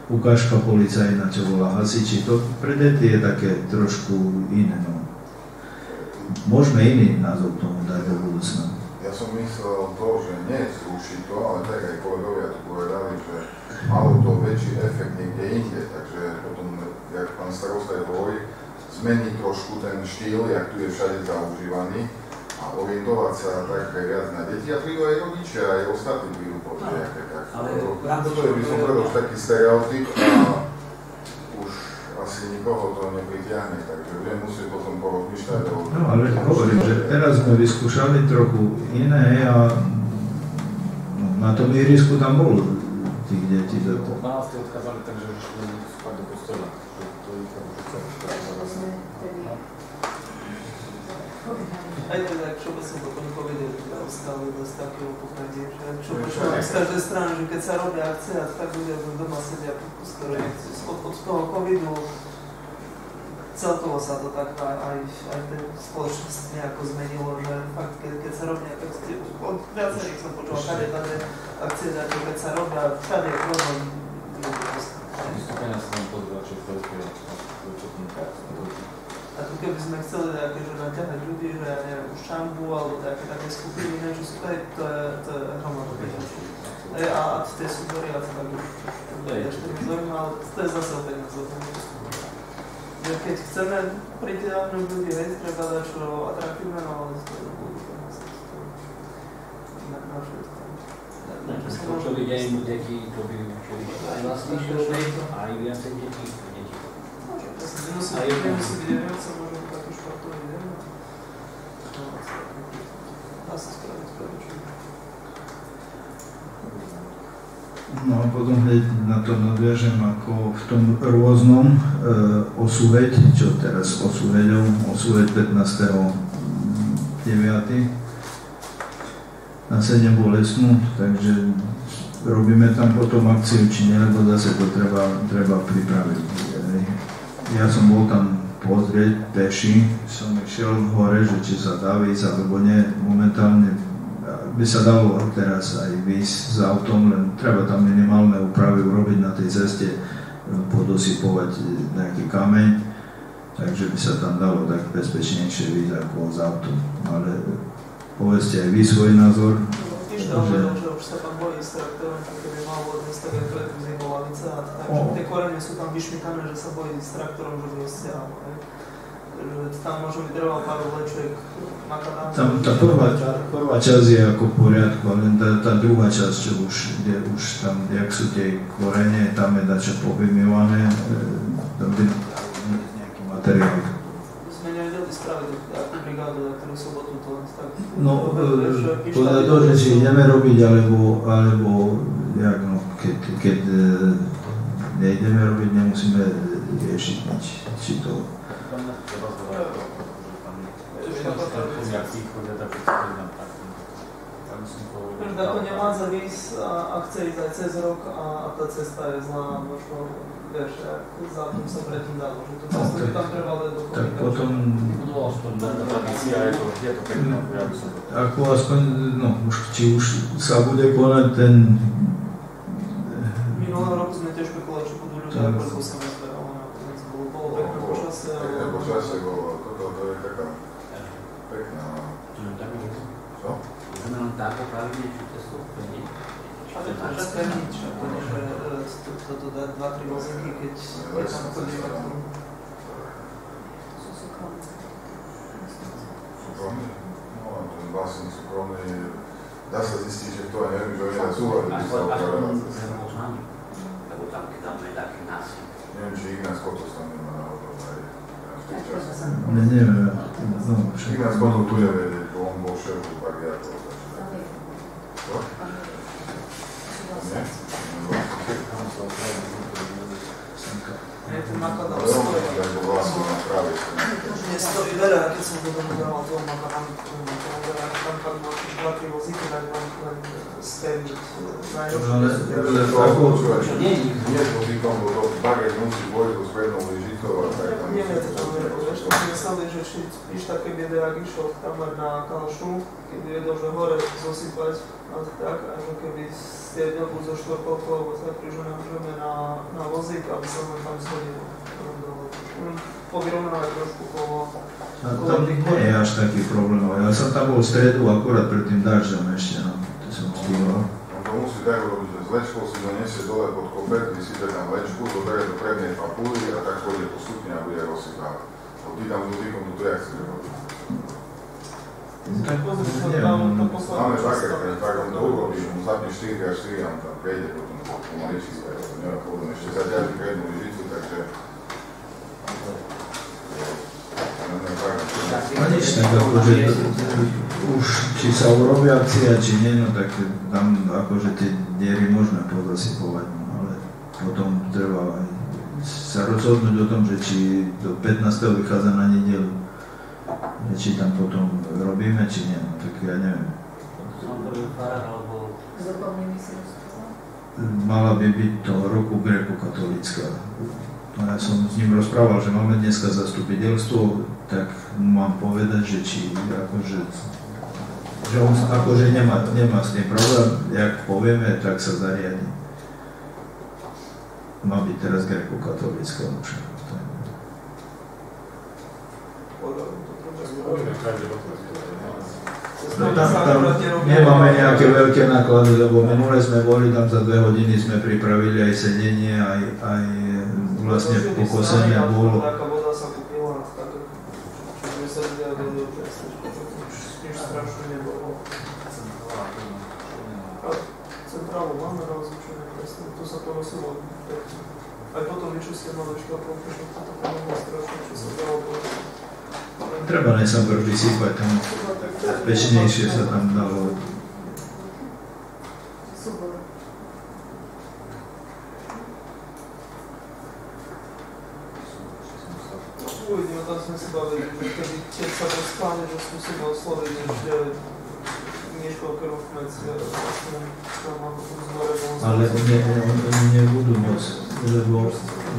Ukážka policajná, čo bola hasiči, to pre deti je také trošku iné. No. Môžeme iný názov tomu dať do budúcna. Ja som myslel to, že nie zrušiť to, ale tak aj kolegovia tu povedali, že malo to väčší efekt niekde inde, takže potom, jak pán starosta aj hovorí, zmeniť trošku ten štýl, jak tu je všade zaužívaný a orientovať sa tak viac na deti a prídu aj rodičia, aj ostatní prídu po nejaké tak. Toto je by som povedal taký stereotyp a už asi nikoho to nepritiahne, takže budem musieť potom porozmýšľať o... No ale hovorím, že teraz sme vyskúšali trochu iné a na tom ihrisku tam bolo tých detí. Po 12 odkázali, takže už nebudú spať do kostola. To je tam už celé. Aj tak všeobecne potom povedali, že ostali dosť takého pochádie, že všeobecne z každej strany, že keď sa robia akcie, tak ľudia doma sedia skoro od toho covidu. Celkovo sa to tak aj tej spoločnosti nejako zmenilo, že fakt, keď sa robia akcie, od viacerých som počul, kade akcie, keď sa robia, všade je problém. Vystúpenia sa nám pozrieť, čo to je a tu keby sme chceli také, že naťahať ľudí, že ja neviem, už Čambu alebo také skupiny, že sú to je hromado peniazy. A tie súbory, a to tak už ešte mi zaujíma, ale to je zase o peniaze. Keď chceme pritiahnuť ľudí, treba dať čo atraktívne, no ale to je na všetko. Čo by deti, to by aj vlastnejšie aj viacej detí. Nemusí byť nevierca, môže byť taký športový deň. Dá sa spraviť čo. No a potom hneď na to nadviažem ako v tom rôznom osúveď, čo teraz osúveď 15.9. na 7 bolestnú, takže robíme tam potom akciu, či nie, lebo zase to treba pripraviť. Ja som bol tam pozrieť peši, som išiel hore, že či sa dá výjsť, alebo nie. Momentálne by sa dalo teraz aj výjsť s autom, len treba tam minimálne úpravy urobiť na tej ceste, podosypovať nejaký kameň, takže by sa tam dalo tak bezpečnejšie výjsť ako s autom. Ale povedzte aj vy svoj názor. Že už sa tam bojí s traktorom, keby mal vodný stavie televízie Bolavice a tak, tie korene sú tam vyšmykané, že sa bojí s traktorom, že ho stiahol. Tam možno by trval pár vlečiek makadám. Tam tá prvá časť je ako v poriadku, ale tá druhá časť, čo kde už tam, jak sú tie korene, tam je dačo povymývané, tam by nejaký materiál. Sme nevedeli spraviť akú brigádu, na ktorú sobotu to tak... No, podľa toho, že či ideme robiť, alebo jak, no, keď nejdeme robiť, nemusíme riešiť nič, či to... Ako nemá za výjsť a chce ísť aj cez rok a tá cesta je zlá, možno, vieš, za tým sa predtým dalo, že to cestu by tam trebalo do tak potom... Ako aspoň, no, či už sa bude konať ten... Minulého roku sme tiež špekulovali, že budú ľudia ako 8 metre, ale nakoniec bolo pekné počasie. Pekné počasie bolo, toto je taká pekná. Čo? Sme len tak opravili, či to sú úplne. Ale to je také nič, že toto dá 2-3 vozenky, keď tam chodíme k tomu. Súkromný? No, ten vlastne súkromný, dá sa zistiť, že to aj neviem, že oni aj súhľadí, by sa opravila. Lebo tam, keď tam je taký násyp. Neviem, či Ignác Kotos tam nemá náhodou aj v tej časti. Neviem, no, Ignác Kotos bude vedieť, bo on bol šéfu Pagiatov. Čo? Nie? Nie, ten makadám ale on to tak bol vlastne na práve. Nestojí veľa, keď som to dohodoval toho makadám, tam pak mal 2-3 vozíky, tak len steliť najlepšie. Ale to nie je vozíkom, bo to baget musí bojť so sprednou lyžitou a tak tam... Nie, to tam nepovieš, to si mysleli, že iš také biede, ak išiel kamer na Kalšu, keď vedel, že hore zosypať a tak, a že keby ste jednou zo štvorkolkou, alebo tak, že nemôžeme na vozík, aby sa len tam zhodil. Povyrovnávať trošku kolo. Tam nie je až taký problém, ja som tam bol v stredu akurát pred tým dažďom ešte, no, to som stíval. On to musí tak robiť, že s vlečkou si donesie dole pod kopec, vysype tam vlečku, zoberie do prednej papúly a tak pôjde postupne a bude rozsypávať. Ty tam s vozíkom to jak si robiť. Tak pozri, čo tam to posledné. Máme baget, tak on to urobí, že mu zapne 4x4 a on tam prejde potom pomaličky, tak to neviem, ešte zaťaží prednú lyžicu, takže No nič, tak akože už či sa urobí akcia, či nie, no tak tam akože tie diery môžeme pozasypovať, no, ale potom treba aj sa rozhodnúť o tom, že či do 15. vychádza na nedeľu, či tam potom robíme, či nie, no tak ja neviem. Mala by byť toho roku gréko-katolícka. No ja som s ním rozprával, že máme dneska zastupiteľstvo, tak mám povedať, že či akože, že on akože nemá s tým problém, jak povieme, tak sa zariadi. Má byť teraz gréko-katolícka už. No tam nemáme nejaké veľké náklady, lebo minule sme boli, tam za 2 hodiny sme pripravili aj sedenie, aj vlastne pokosenie bolo. Taká voda sa kúpila, čiže sa zdia do nič strašne nebolo. Centrálu máme rozličené presne, to sa ponosilo. Aj potom vyčistili na škapov, že to pomohlo strašne, čo sa dalo povedať. Treba najskôr vysypať, tam pečnejšie sa tam dalo. Uvidíme, tam sme si bavili, že keď sa dostane, že skúsime osloviť ešte niekoľko rokov vlastne tam ako tu zmore bol. Ale oni nebudú môcť, lebo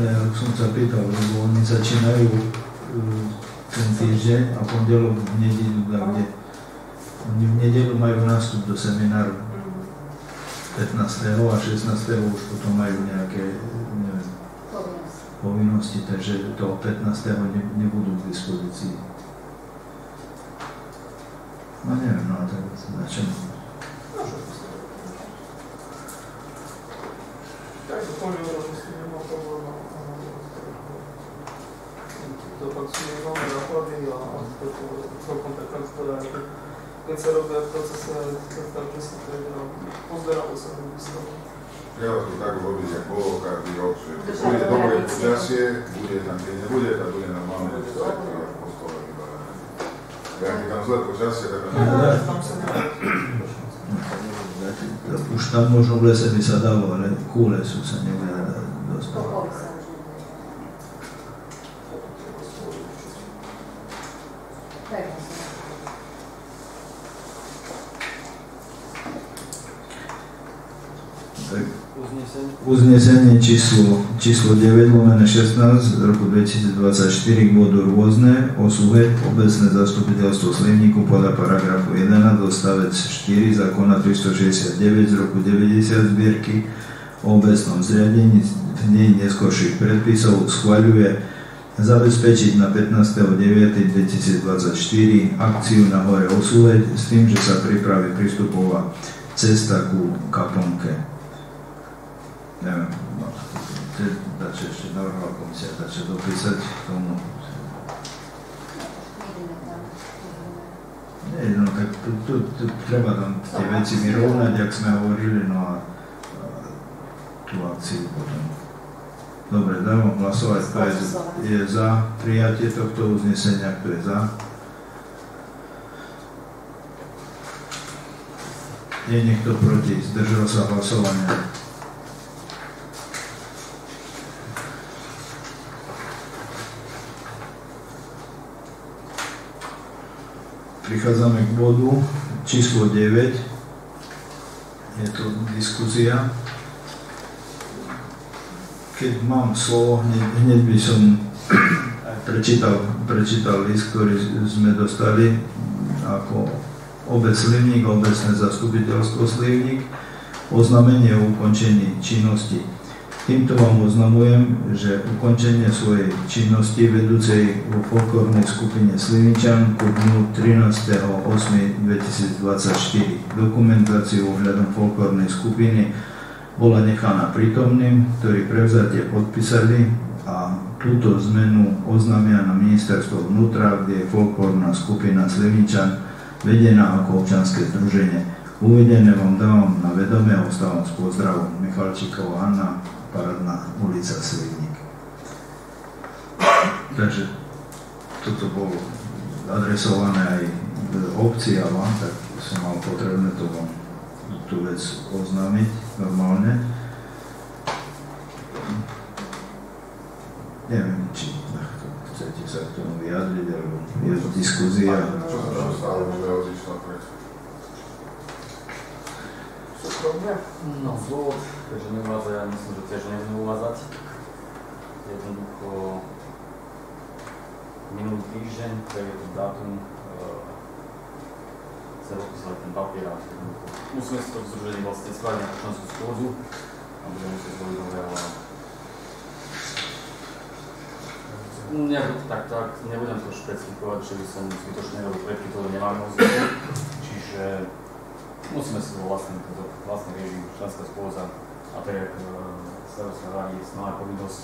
ja som sa pýtal, lebo oni začínajú ten týždeň a pondelok v nedeľu kde. Oni v nedeľu majú nástup do semináru 15. a 16. už potom majú nejaké povinnosti, takže toho 15. nebudú k dispozícii. No neviem, no tak na čom? Tak to poňujem, že si nemal problém dopracujú nové náklady a celkom taká ktorá keď sa robia v procese, tak že sa teda pozeralo sa do výstavu. Treba to tak robiť, jak bolo každý rok, že bude dobré počasie, bude tam, keď nebude, tak bude normálne stretky a postole vybavené. Keď je tam zlé počasie, tak tam sa už tam možno v lese by sa dalo, ale kúle sú sa nebude dostať. Uznesenie číslo 9/16 z roku 2024 k bodu rôzne o súhe obecné zastupiteľstvo Slivníku podľa paragrafu 11 odstavec 4 zákona 369 z roku 90 zbierky o obecnom zriadení v nej neskorších predpisov schvaľuje zabezpečiť na 15.9.2024 akciu na hore Osúheď s tým, že sa pripraví prístupová cesta ku kaplnke. Neviem, dačo ešte navrhla komisia, dačo dopísať k tomu. Nie, no tak tu treba tam tie veci vyrovnať, jak sme hovorili, no a tú akciu potom. Dobre, dávam hlasovať, kto je za prijatie tohto uznesenia, kto je za. Je niekto proti, zdržal sa hlasovania. Prichádzame k bodu číslo 9. Je to diskusia. Keď mám slovo, hneď by som prečítal list, ktorý sme dostali ako obec Slivník, obecné zastupiteľstvo Slivník, oznámenie o ukončení činnosti. Týmto vám oznamujem, že ukončenie svojej činnosti vedúcej vo folklórnej skupine Slivničan ku dňu 13.8.2024. Dokumentáciu ohľadom folklórnej skupiny bola nechaná prítomným, ktorí prevzatie podpísali a túto zmenu oznámia na ministerstvo vnútra, kde je folklórna skupina Slivničan vedená ako občianske združenie. Uvedené vám dávam na vedomie a ostávam s pozdravom. Michalčíková Anna, Parádna ulica Slivník. Takže toto bolo adresované aj obci a vám, tak som mal potrebné to vám tú vec oznámiť normálne. Neviem, či chcete sa k tomu vyjadriť, alebo je diskuzia. Čo stále môže odišla preč? No, dôvod, keďže neuvádza, ja myslím, že tiež neviem uvádzať. Jednoducho minulý týždeň, to je ten dátum, sa rozpísali ten papier a musíme si to v združení vlastne spraviť nejakú členskú schôdzu a budeme musieť zvoliť nového. Tak, nebudem to špecifikovať, že by som zbytočne nerobil projekty, ktoré nemáme oznámiť, čiže musíme si to vlastne riešiť členská schôdza a tak, jak starostná radi máme povinnosť,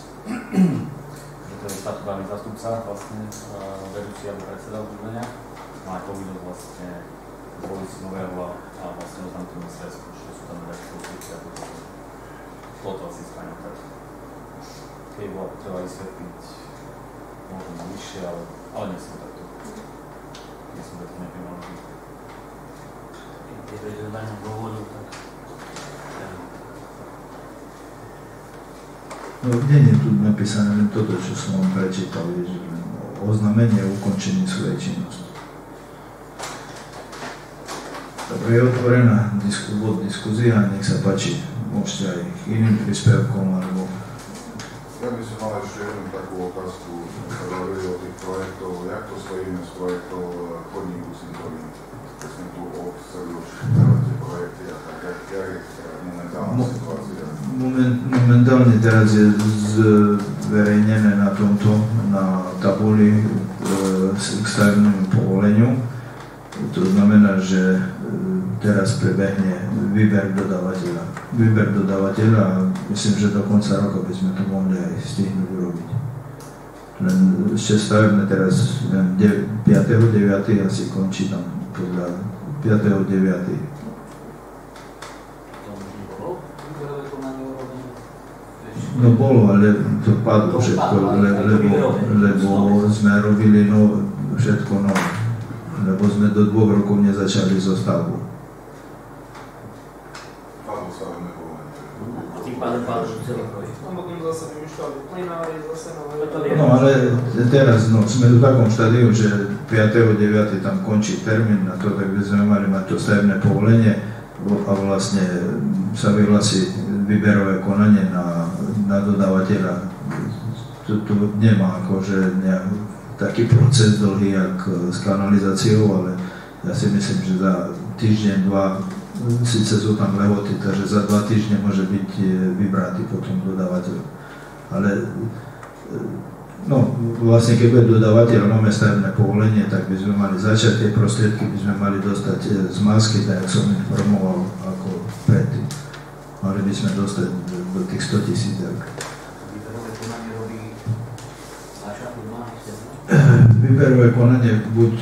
že to je statutárny zástupca vlastne vedúci alebo predseda združenia, máme povinnosť vlastne zvoliť si nového a vlastne oznámiť to ministerstvo, že sú tam nejaké konstrukcie a toto asi spravím tak. Keď bola potreba vysvetliť, možno na vyššie, ale nie som takto. Nie som takto neprimálny. Keď je na ňom dôvodu, tak... No, nie je tu napísané len toto, čo som vám prečítal, je, že oznámenie o ukončení svojej činnosti. Dobre, je otvorená diskuzia, nech sa páči, môžete aj iným príspevkom, alebo... Ja by som mal ešte jednu takú otázku, keď hovorili o tých projektov, jak to stojíme z projektov chodníku Sintovín? Keď sme tu chceli už dávate projekty a tak, jak je momentálna situácia? Momentálne teraz je zverejnené na tomto, na tabuli k stavebnému povoleniu. To znamená, že teraz prebehne výber dodávateľa. Výber dodávateľa a myslím, že do konca roka by sme to mohli aj stihnúť urobiť. Len ešte stavebné teraz 5.9. asi končí tam podľa 5.9. No bolo, ale to padlo všetko, lebo sme robili všetko nové. Lebo sme do 2 rokov nezačali so stavbou. Padlo stavebné povolenie. A tým pádem padlo celý projekt. A potom zase vymýšľali plinári, zase nové... No ale teraz sme v takom štádiu, že 5.9. tam končí termín na to, tak by sme mali mať to stavebné povolenie a vlastne sa vyhlási výberové konanie na dodávateľa. Tu nemá akože taký proces dlhý, jak s kanalizáciou, ale ja si myslím, že za týždeň, 2, síce sú tam lehoty, takže za 2 týždne môže byť vybratý potom dodávateľ. Ale no, vlastne keď bude dodávateľ, máme stavebné povolenie, tak by sme mali začať, tie prostriedky by sme mali dostať z masky, tak jak som informoval ako predtým. Mali by sme dostať do tých 100 000 eur. Výberové konanie buď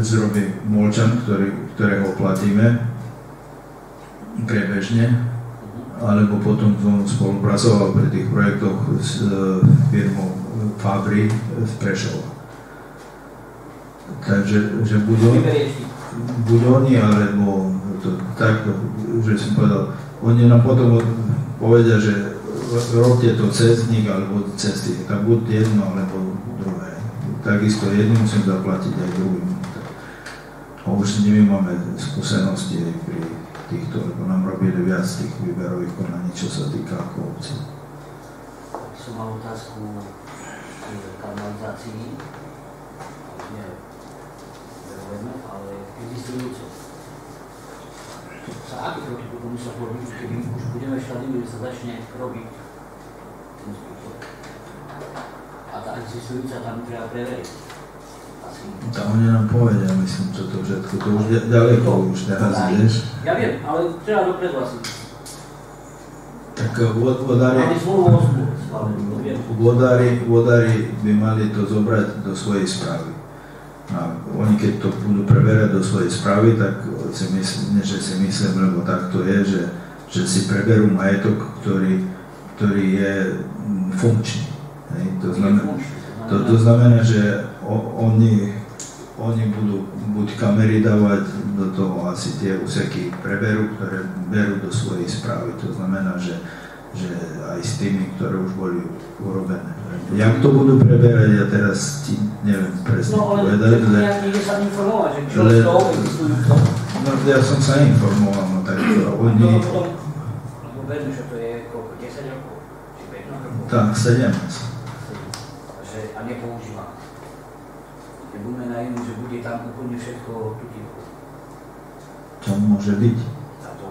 zrobí Molčan, ktorého platíme priebežne, alebo potom som spolupracoval pri tých projektoch s firmou Fabri z Prešova. Takže že buď oni, alebo to takto, že som povedal, oni nám potom povedia, že robte to cestník alebo cesty, tak buď jedno alebo druhé. Takisto jedným musím zaplatiť aj druhým. A už s nimi máme skúsenosti aj pri týchto, lebo nám robili viac tých výberových konaní, čo sa týka ako obcí. Som mal otázku k kanalizácii, ale existujúco. Sa aké kroky potom musia porobiť, keby už budeme v štádiu, že sa začne robiť ten spôsob. A tá existujúca tam treba preveriť. Tam oni nám povedia, myslím, čo to všetko, to už ďaleko už teraz ideš. Ja viem, ale treba dopredu asi. Tak vodári by mali to zobrať do svojej správy. A oni keď to budú preberať do svojej správy, tak si myslím, lebo tak to je, že si preberú majetok, ktorý je funkčný. To znamená, že oni budú buď kamery dávať do toho, asi tie úseky preberú, ktoré berú do svojej správy. To znamená, že aj s tými, ktoré už boli urobené. Jak to budú preberať, ja teraz ti neviem presne povedať. Niekde sa informovať, že čo z toho existujú to. No ja som sa informoval, no tak oni... Lebo verím, že to je koľko, 10 rokov? Či 15 rokov? Tak, 17. A nepoužívam. Nebudeme najednú, že bude tam úplne všetko tutivo. Čo môže byť? A to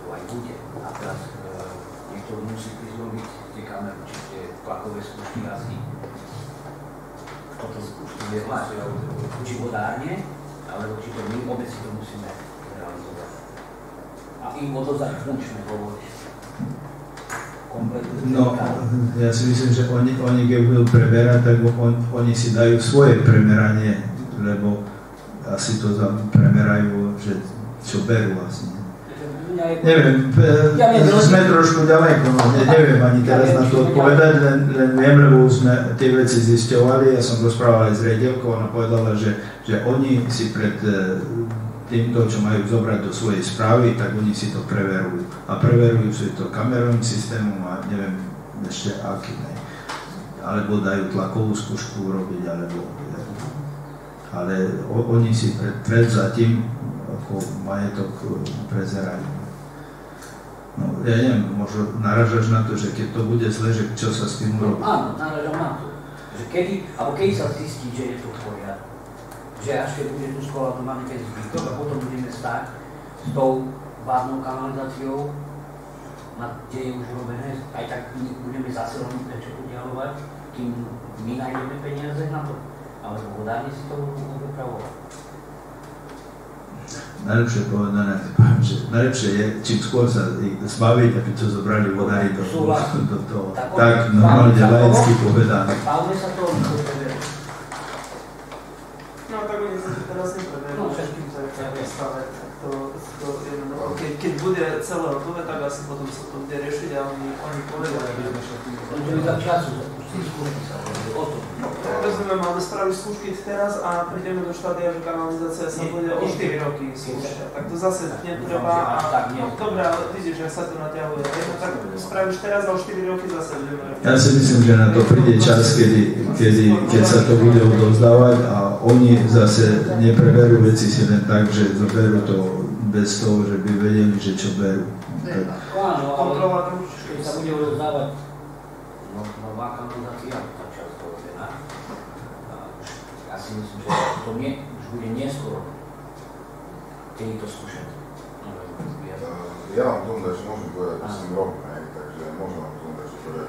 aj bude. A teraz niekto musí prizrobiť tie kamery, či tie tlakové skúšky asi. Toto už je hlas, či vodárne, alebo či to my obec si to musíme realizovať. A im odovzdať funkčné povolenie. No, ja si myslím, že oni keď budú preberať, tak oni si dajú svoje premeranie, lebo asi to premerajú, že čo berú vlastne. Neviem, sme trošku ďaleko, no, neviem ani teraz na to odpovedať, len viem, lebo sme tie veci zisťovali, ja som rozprával aj s riaditeľkou, ona povedala, že oni si pred týmto, čo majú zobrať do svojej správy, tak oni si to preverujú. A preverujú si to kamerovým systémom a neviem ešte aký, ne. Alebo dajú tlakovú skúšku urobiť, ale oni si pred zatím ako majetok prezerajú. No, ja neviem, možno naražaš na to, že keď to bude zle, že čo sa s tým urobí? Áno, naražam na to. Že kedy sa zistí, že je to v poriadku. Že až keď bude tu škola, to máme keď zbytok a potom budeme stať s tou vádnou kanalizáciou, kde je už robené, aj tak budeme zase len niečo udialovať, kým my nájdeme peniaze na to. Alebo vodárne si to budú upravovať. Najlepšie povedané, že najlepšie je, čím skôr sa zbaviť, aby to zobrali vodári do toho. Tak normálne laicky povedané. Bavme sa toho, no tak oni sa teraz nepreberú všetkým zajúčavým stave, keď bude celé hotové, tak asi potom sa to bude riešiť a oni povedali. Oni dá času zapustiť skúšky sa o to. Vezmeme, máme spraviť skúšky teraz a prídeme do štádia, že kanalizácia sa bude o 4 roky skúšať. Tak to zase netreba a dobre, ale vidíš, že sa to naťahuje. Tak spravíš teraz a o 4 roky zase budeme. Ja si myslím, že na to príde čas, keď sa to bude odovzdávať a oni zase nepreberú veci si len tak, že zoberú to bez toho, že by vedeli, že čo berú. Áno, ale keď sa bude odovzdávať nová kanalizácia, tá časť robená, ja si myslím, že to už bude neskoro tieto skúšať. Ja vám tomu dať, že môžem povedať, že som rok, takže môžem vám tomu dať, že povedať.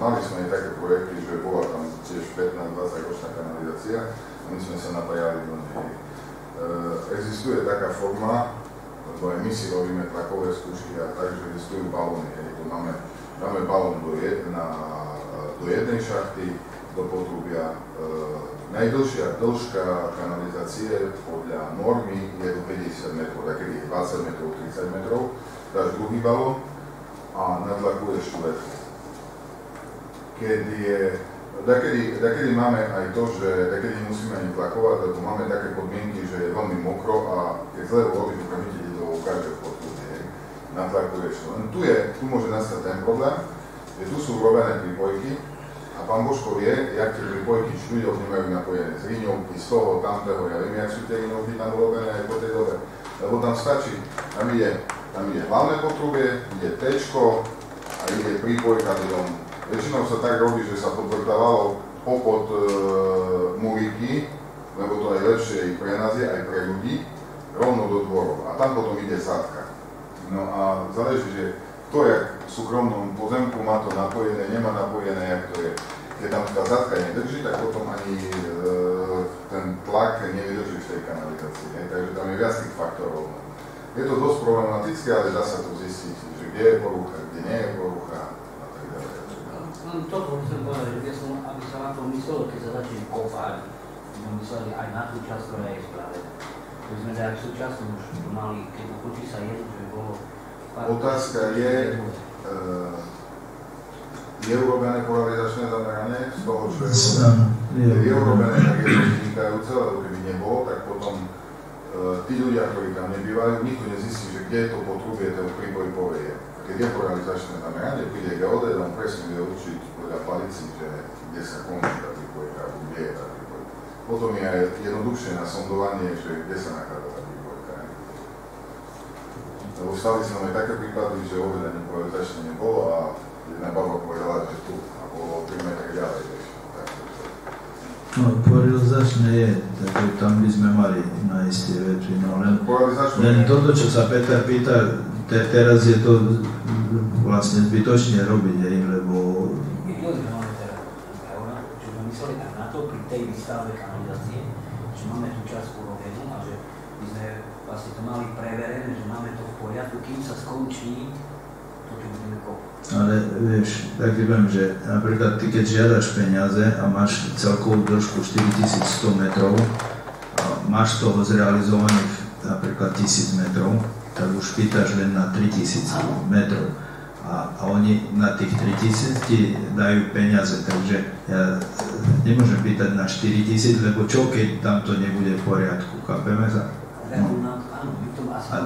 Mali sme aj také projekty, že bola tam tiež 15-20 ročná kanalizácia a my sme sa napájali do nej. Existuje taká forma, lebo aj my si robíme tlakové skúšky a tak, že existujú balóny. Dáme balón do jednej šachty, do potrubia. Najdlhšia dĺžka kanalizácie podľa normy je do 50 metrov, takedy je 20 metrov, 30 metrov. Dáš druhý balón a natlakuješ tú vetru. Dakedy máme aj to, že dakedy musíme ani tlakovať, lebo máme také podmienky, že je veľmi mokro a keď zle urobíš, okamžite ti to ukáže v potrubie. Natlakuješ to. Len tu môže nastať ten problém, že tu sú urobené prípojky a pán Božko vie, jak tie prípojky ľudia nemajú napojené z riňovky, z toho, tamtého, ja viem, jak sú tie riňovky tam urobené aj po tej dobe. Lebo tam stačí, tam ide hlavné potrubie, ide T-čko a ide prípojka do domu. Väčšinou sa tak robí, že sa podvrtávalo popod muríky, lebo to je lepšie aj pre nás, aj pre ľudí, rovno do dvorov. A tam potom ide zadka. No a záleží, že to, jak v súkromnom pozemku má to napojené, nemá napojené, jak to je. Keď tam tá zadka nedrží, tak potom ani ten tlak nevydrží v tej kanalizácii. Takže tam je viac tých faktorov. Je to dosť problematické, ale dá sa to zistiť, že kde je porucha, kde nie je porucha a tak ďalej. Toto chcem povedať, že aby sa na to myslelo, keď sa začne kopať, sme mysleli aj na tú časť, ktorá je spravená. To sme aj v súčasnom už mali, keď ukončí sa jedno, že bolo... Otázka je urobené polarizačné zameranie z toho, čo je... Keď je urobené, tak je to vynikajúce, lebo keby nebolo, tak potom tí ľudia, ktorí tam nebývajú, nikto nezistí, že kde to potrubie ten príboj povie. Keď je realizačné zameranie, príde geodét, on presne vie určiť podľa palici, že kde sa končí tá príbojka, alebo kde je tá príbojka. Potom je aj jednoduchšie na sondovanie, že kde sa nachádza tá príbojka. Lebo stali sa nám aj také prípady, že vôbec ani realizačné nebolo a jedna baba povedala, že tu, a bolo 3 metre ďalej. No, polarizačné je, takže tam by sme mali nájsť tie veci, no len toto, čo sa Peter pýta, teraz je to vlastne zbytočne robiť, lebo... Čo sme mysleli tak na to, pri tej výstave kanalizácie, že máme tú časť urobenú a že my sme vlastne to mali preverené, že máme to v poriadku, kým sa skončí to, čo budeme kopať. Ale vieš, tak viem, že napríklad ty keď žiadaš peniaze a máš celkovú dĺžku 4100 metrov a máš toho zrealizovaných napríklad 1000 metrov, tak už pýtaš len na 3000 metrov. A oni na tých 3000 ti dajú peniaze, takže ja nemôžem pýtať na 4000, lebo čo keď tam to nebude v poriadku, chápeme sa? No.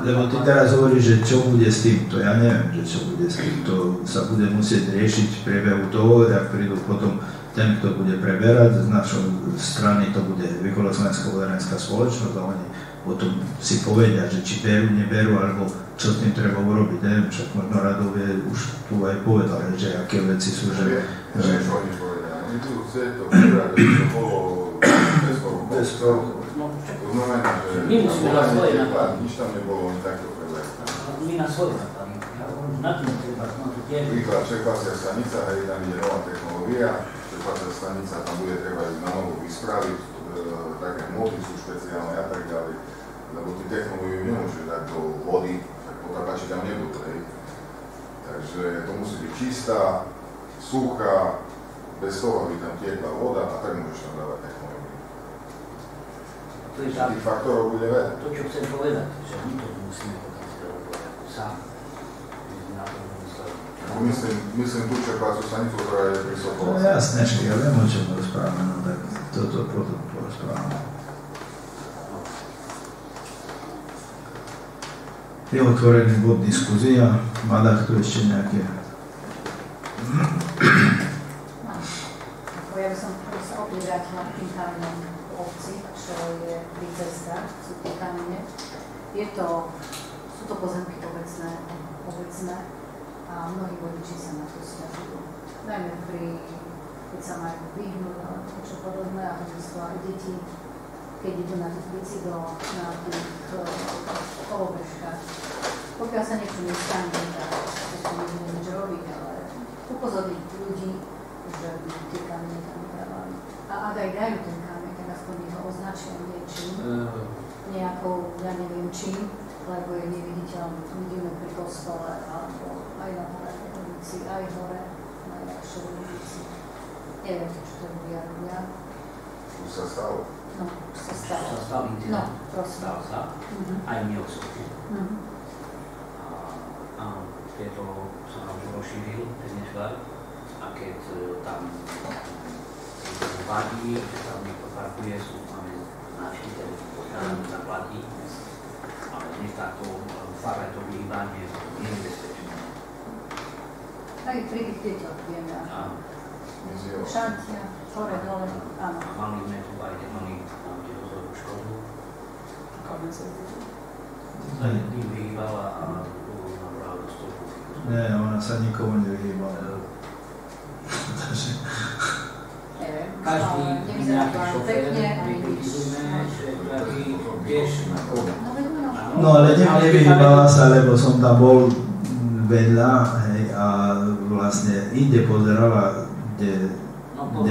Lebo ty teraz hovoríš, že čo bude s tým, to ja neviem, že čo bude s tým, to sa bude musieť riešiť v priebehu toho, ak prídu potom ten, kto bude preberať, z našej strany to bude Východoslovenská vodárenská spoločnosť a oni potom si povedia, že či berú, neberú, alebo čo s tým treba urobiť, neviem, však možno Radovie už tu aj povedali, že aké veci sú, že... Neviem, čo oni povedali, oni tu chceli to vybrať, že to bolo bez toho. To znamená, že nič tam nebolo, oni takto preberať. My na svoje napadli, na tým treba, príklad, čerpacia stanica, hej, tam ide nová technológia, čerpacia stanica, tam bude treba ísť na novo vyspraviť, také hmoty sú špeciálne a tak ďalej, lebo tú technológiu nemôže dať do vody, tak potápači tam nebudú, hej. Takže to musí byť čistá, suchá, bez toho, aby tam tiekla voda a tak môžeš tam dávať technológiu. To je tých faktorov bude veľa. To, čo chcem povedať, že my to musíme povedať sám. Myslím tú čerpáciu stanicu, ktorá je pri Sokolove. No jasne, ja viem, o čom rozprávame, no tak toto potom porozprávame. Je otvorený bod diskuzia, má tu ešte nejaké? Ja by som sa opäť vrátila k tým kameňom v obci, čo je pri cestách, sú tie kamene. Sú to pozemky obecné a mnohí vodiči sa na to sťažujú. Najmä keď sa majú vyhnúť alebo niečo podobné a takisto aj deti, keď idú na tých bicykloch, na tých kolobežkách. Pokiaľ sa niečo nestane, tak to sa nebudeme nič robiť, ale upozorniť ľudí, že by tie kamene tam nedávali. A ak aj dajú ten kameň, tak aspoň ho označia niečím, nejakou, ja neviem čím, lebo je neviditeľný. Vidíme pri kostole, alebo aj na Hradnej ulici, aj hore na Jakšovej ulici. Neviem, čo to ľudia robia. Už sa stalo. No, už sa stalo. Už sa stalo incident. No, prosím. Stalo sa. Aj mne osobne. Áno, tieto sa nám už rozšíril, ten nešvar. A keď tam vadí, že tam niekto parkuje, máme značky, ktoré nám zaplatí. Ale nie takto fara to vyhýbanie je nebezpečné. Aj pri tých deťoch vieme. Áno. Šantia, hore, dole, áno. Mali sme tu aj mali tam tie dozorovú školu. Kameň sa Sa jedným vyhýbala a druhú nabrala do stolku. Nie, ona sa nikomu nevyhýbala. Neviem, Každý nejaký šofér, nevidíme, že taký tiež ako... No ale nevyhýbala sa, lebo som tam bol vedľa, hej, a vlastne inde pozerala, kde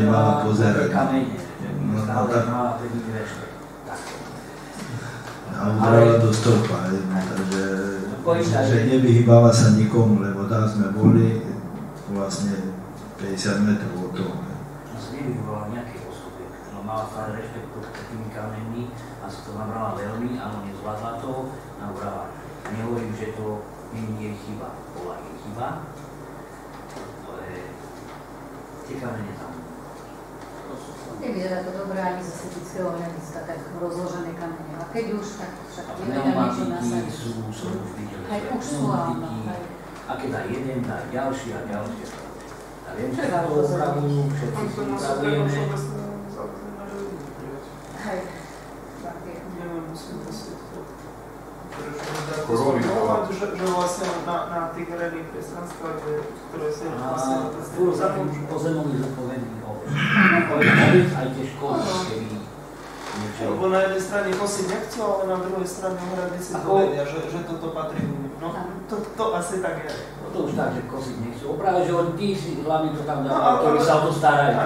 mala pozerať. No, tak. A udrala do stolpa, takže nevyhýbala sa nikomu, lebo tam sme boli vlastne 50 metrov od toho. Ja som nevyhýbala nejaké postupy, no mala stále rešpekt pod takými kameňmi a sa to nabrala veľmi, ale nezvládla to, nabrala. Nehovorím, že to nie je chyba, bola jej chyba, ale tie kamene tam. Nevyzerá to dobré ani z estetického hľadiska, tak rozložené kamene. A keď už, tak však A vieme tam niečo pneumatiky nasadiť. sú videli. Aj už sú, áno. A keď dá jeden, dá ďalší a ďalšie. A viem, že Treba to opravujú, všetci si upravujeme. Hej. Tak je. Musím myslieť to. Korony, že vlastne na tých verejných priestranstvách, ktoré si vlastne... Fúru za pozemový zodpovedný obec, aj tie školy, keby niečo... Lebo na jednej strane kosiť nechcú, ale na druhej strane hradníci povedia, že toto patrí. No, to asi tak je. To už tak, že kosiť nechcú. Práve, že oni tí si hlavne to tam dávajú, ktorí sa o to starajú.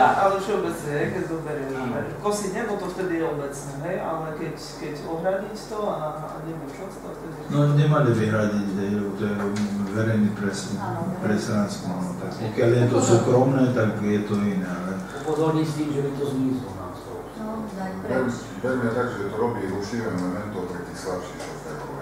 Ale všeobecne, keď to berieš, kosiť nebo to vtedy je obecné, hej, ale keď ohradiť to a neviem čo, to vtedy... No nemali vyhradiť, lebo to je verejný priestranstvo. Pokiaľ je to súkromné, tak je to iné, ale... Upozorniť s tým, že by to zmizlo nám z toho. Berme tak, že to robí rušivé memento pre tých slabších šoférov.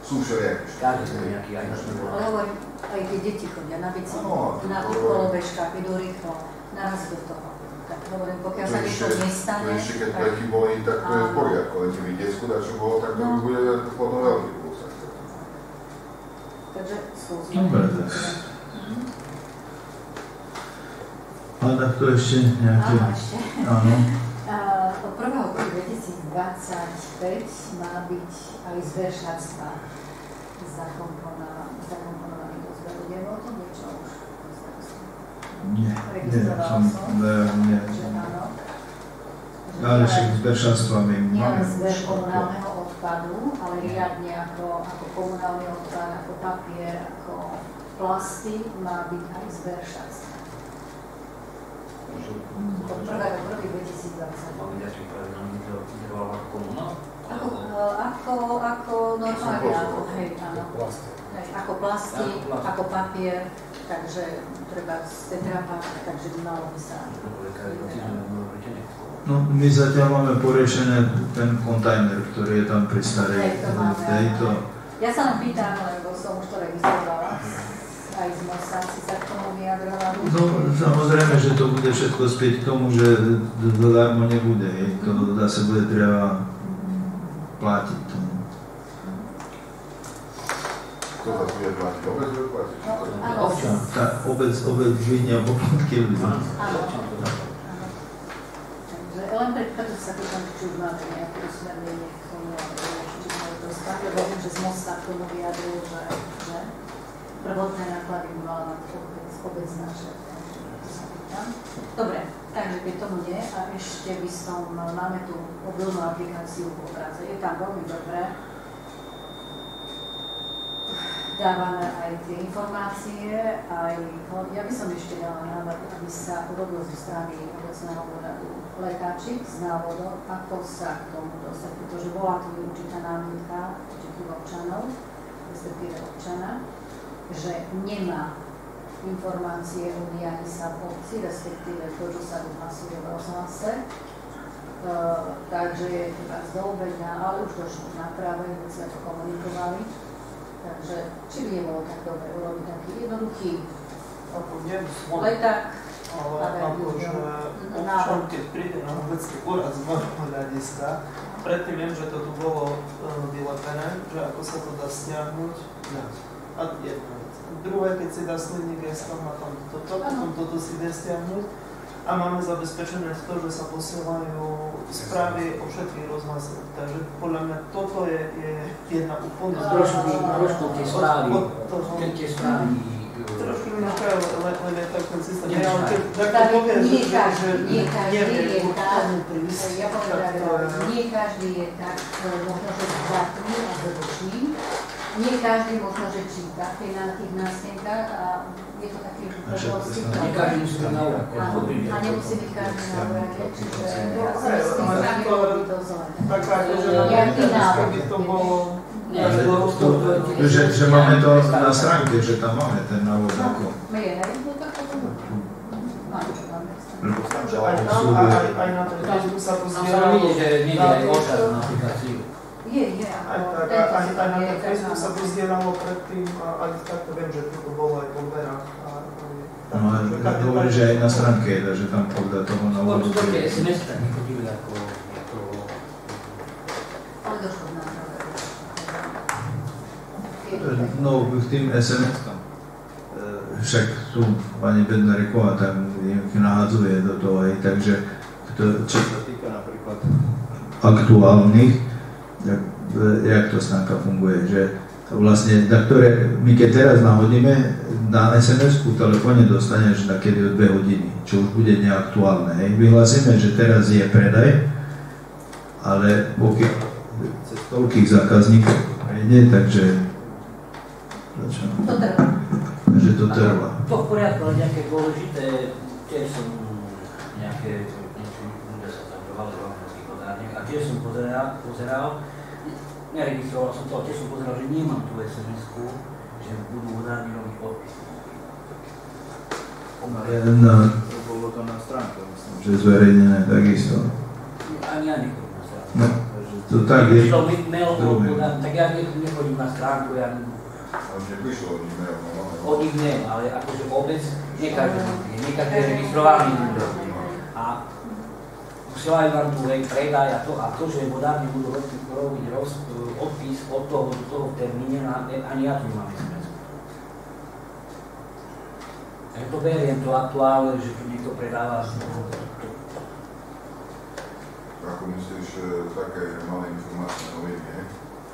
Sú všelijakí. Každý to nejaký aj na Ale hovorím, aj tie deti chodia na bicykli, na tých kolobežkách, idú rýchlo, narazí do toho. Tak hovorím, pokiaľ sa niečo nestane... To ešte keď pleky boli, tak to je v poriadku, ale keby decku dačo bolo, tak to bude potom veľký plus. Takže skúsme. Dobre, tak. Hľada, kto ešte nejaké... Áno, ešte. Áno. Od 1. 2025 má byť aj zber šatstva zakomponovaný do zberu. Je o tom niečo už? Nie, nie. Že áno. Ale však zber šatstva my Nie máme. len zber komunálneho odpadu, ale riadne ako komunálny odpad, ako papier, ako plasty, má byť aj zber šatstva. Od 1. 2020. Máme ďalšie pravidlami, kde bola ako komunál? Ako normálne, ako hej, áno. Ako plasty, ako papier, takže treba z tetrapak, takže malo by sa... No, my zatiaľ máme porešené ten kontajner, ktorý je tam pri starej tejto. Ja sa len pýtam, lebo som už to registrovala. Aj z Mosta si sa k tomu vyjadrovali. No, samozrejme, že to bude všetko spieť k tomu, že zadarmo nebude. To zase bude treba platiť tomu. Kto za to bude platiť? Obec bude platiť? Občan. Tak, obec vynia poplatky ľudí. Áno. Takže len preto sa pýtam, či už máme nejaké usmernenie k tomu, či máme to správne. Viem, že z Mosta k tomu vyjadrujú, že prvotné náklady by mala mať obec naše. Dobre, takže keď tomu nie, a ešte by som, máme tu mobilnú aplikáciu v obraze. Je tam veľmi dobré. Dávame aj tie informácie, aj, ja by som ešte dala návrh, aby sa urobil zo strany obecného úradu letáčik s návodom, ako sa k tomu dostať, pretože bola tu určitá námietka určitých občanov, respektíve občana, že nemá informácie o dianí sa v obci, respektíve to, čo sa vyhlasuje v rozhlase. Takže je teda zdobeľná, ale už došlo k náprave, keď sme to komunikovali. Takže či by nebolo tak dobre urobiť taký jednoduchý leták, ale akože občan, keď príde na obecný úrad z môjho hľadiska, predtým viem, že to tu bolo vylepené, že ako sa to dá stiahnuť, a jedna vec. Druhé, keď si dá sledník gestom a tam toto, potom toto si dá stiahnuť a máme zabezpečené to, že sa posielajú správy o všetkých rozhlasoch. Takže podľa mňa toto je jedna úplne Trošku tie správy, tie správy. Trošku mi nechaj, len je tak ten systém. Nie každý je tak, ja povedal, nie každý je tak, možno, že zdatný a zručný. Nie každý možno, že číta na tých nástenkách a je to taký proste. Nie každý musí byť na úrad. A nemusí byť každý na úrad, čiže ja sa s tým strane robí to zle. Nejaký návod. Že máme to na stránke, že tam máme ten návod ako. Je, hej, no tak to máme to tam. Aj na to Facebooku sa to zdieľalo. Že nie je aj odkaz na aplikáciu. Aj na ten Facebook sa to zdieľalo predtým, aj takto viem, že to bolo aj po verách. No ale hovorí, že aj na stránke je, že tam podľa toho na úvodu. To také SMS tak nechodili ako... Ale došlo na No, k tým SMS-kam. Však tu pani Bednaríková tam ich nahádzuje do toho, aj, takže čo sa týka napríklad aktuálnych, jak to stránka funguje, že vlastne, na ktoré my keď teraz nahodíme, na SMS-ku v telefóne dostaneš nakedy o 2 hodiny, čo už bude neaktuálne. Hej. Vyhlásime, že teraz je predaj, ale pokiaľ cez toľkých zákazníkov prejde, takže to trvá. Že to trvá. To v poriadku, ale nejaké dôležité, tiež som nejaké niečo, kde sa zažovali v rovnakých podárniach a tiež som pozeral, neregistroval som to, tiež som pozeral, že nemám tú SMS-ku, že budú vodárni robiť podpis. Bolo to na stránke, myslím, že zverejnené takisto. Ani ja nechodím na stránku. No, to tak je. Prišlo mail, tak ja nechodím na stránku, ja Prišlo od nich mail, no? Od nich nie, ale akože vôbec nie každý je registrovaný. A posielajú vám tu predaj a to, že vodárni budú robiť odpis od toho do toho v termíne, ani ja tu nemám SMS. Ja to beriem, to aktuálne, že keď niekto predáva. Ako myslíš, také malé informácie noviny, nie?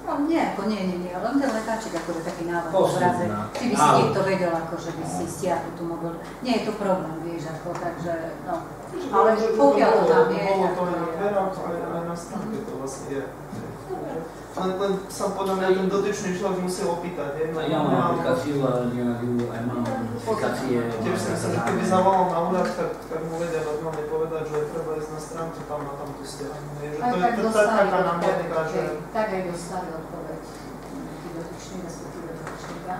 No nie, ako nie, len ten letáčik akože taký návod v obraze. Či by si niekto vedel, akože by si stiahol tú mobil. Nie je to problém, vieš, ako, takže, no. Ale pokiaľ to tam je, tak to je. Aj na stránke to vlastne je. Len sa podľa mňa ten dotyčný človek musel opýtať. Ja mám aplikáciu, ale aj mám notifikácie. Tiež som sa, že keby zavolal na úrad, tak mu vedia normálne povedať, že treba ísť na stránku tam a tam to stiahnu. Aj tak dostali odpoveď, tak aj dostali odpoveď. Tí dotyční, respektíve dotyčníka.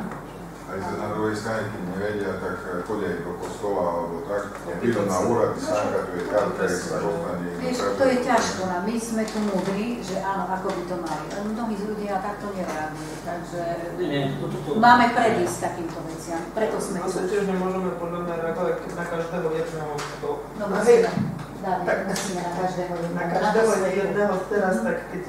Aj na druhej strane, keď nevedia, tak chodia aj do kostola alebo tak. Prídu na úrad, stránka tu je karta, sa dostane. Vieš, to je ťažko. My sme tu múdri, že áno, ako by to mali. Ale mnohí ľudia takto nereagujú. Takže máme predísť takýmto veciam. Preto sme tu. Asi tiež nemôžeme podľa mňa reagovať na každého jedného. No musíme. Musíme na každého jedného. Na každého jedného teraz, tak keď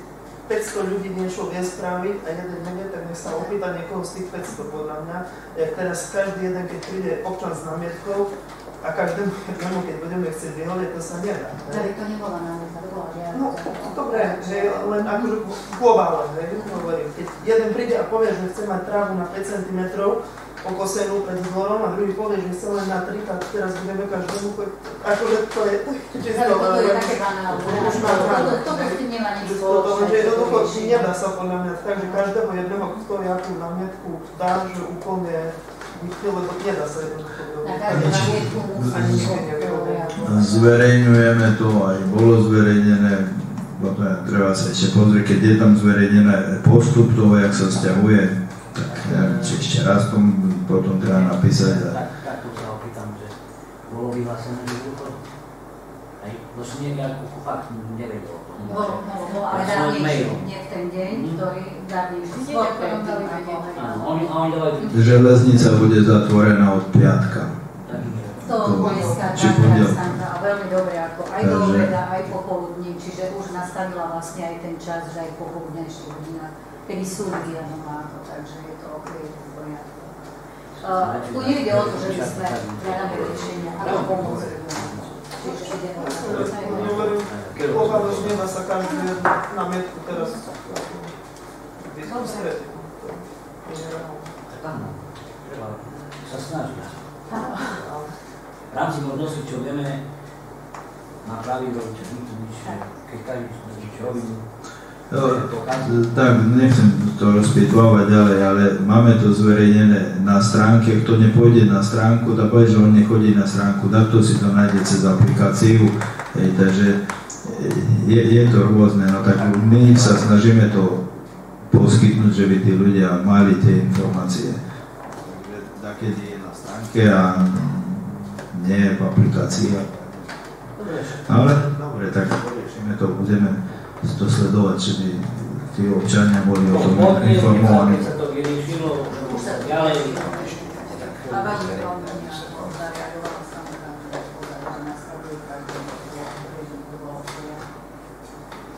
500 ľudí niečo vie spraviť a jeden nevie, tak nech sa opýta niekoho z tých 500 podľa mňa. Jak teraz každý jeden, keď príde občan s námietkou a každému jednému, keď budeme chcieť vyhodiť, to sa nedá. Ale to nebola námietka, to bola žiadna. No, dobre, že len akože globálne, hovorím. Keď jeden príde a povie, že chce mať trávu na 5 cm pokosenú pred dvorom a druhý povie, že chce len na 3, tak teraz budeme každému akože to je čisto. To je také banálne. To s tým nemá nič spoločné. Že jednoducho nedá sa podľa mňa tak, že každého jedného, kto jakú námietku dá, že úplne lebo nedá sa jednoducho. Na každú námietku musí zverejňujeme to, aj bolo zverejnené, potom treba sa ešte pozrieť, keď je tam zverejnené postup toho, jak sa vzťahuje, tak neviem, či ešte raz potom treba napísať. Tak tu sa opýtam, že bolo vyhlásené, že dôchod? Hej, no som nejakú fakt nevedel. Bolo, ale dávnejšie, nie v ten deň, ktorý dávnejšie skôr predtým. Železnica bude zatvorená od piatka. To dneska tá veľmi dobre, ako aj do obeda, aj popoludní, čiže už nastavila vlastne aj ten čas, že aj popoludnejšie hodina, kedy sú ľudia doma, takže je to v poriadku. Tu nejde o to, že by sme hľadali riešenia, ako pomôcť. Čiže ide o to. Globálne, že nedá sa každú jednu námietku teraz vystrediť. Áno, treba sa snažiť. V rámci možnosti, čo vieme, napraviť, robiť nič, keď každý nič robí. Tak, nechcem to rozpýtvávať ďalej, ale máme to zverejnené na stránke. Kto nepôjde na stránku, tak povie, že on nechodí na stránku, takto si to nájde cez aplikáciu. Takže je to rôzne, no tak my sa snažíme to poskytnúť, že by tí ľudia mali tie informácie. Takže takedy je na stránke a nie v aplikácii. Ale dobre, tak riešime to, budeme to sledovať, či by tí občania boli o tom informovaní. Keď sa to vyriešilo, už sa ďalej. A veľmi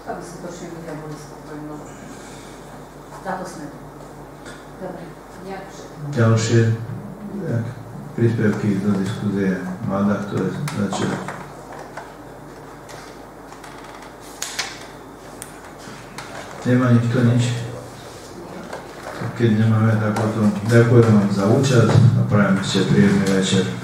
aby skutočne ľudia boli spokojní. Za to sme. Dobre, ďakujem. Ďalšie príspevky do diskusie mladá, ktoré začali. Nemá nikto nič? Keď nemáme, tak potom ďakujem vám za účasť a prajem ešte príjemný večer.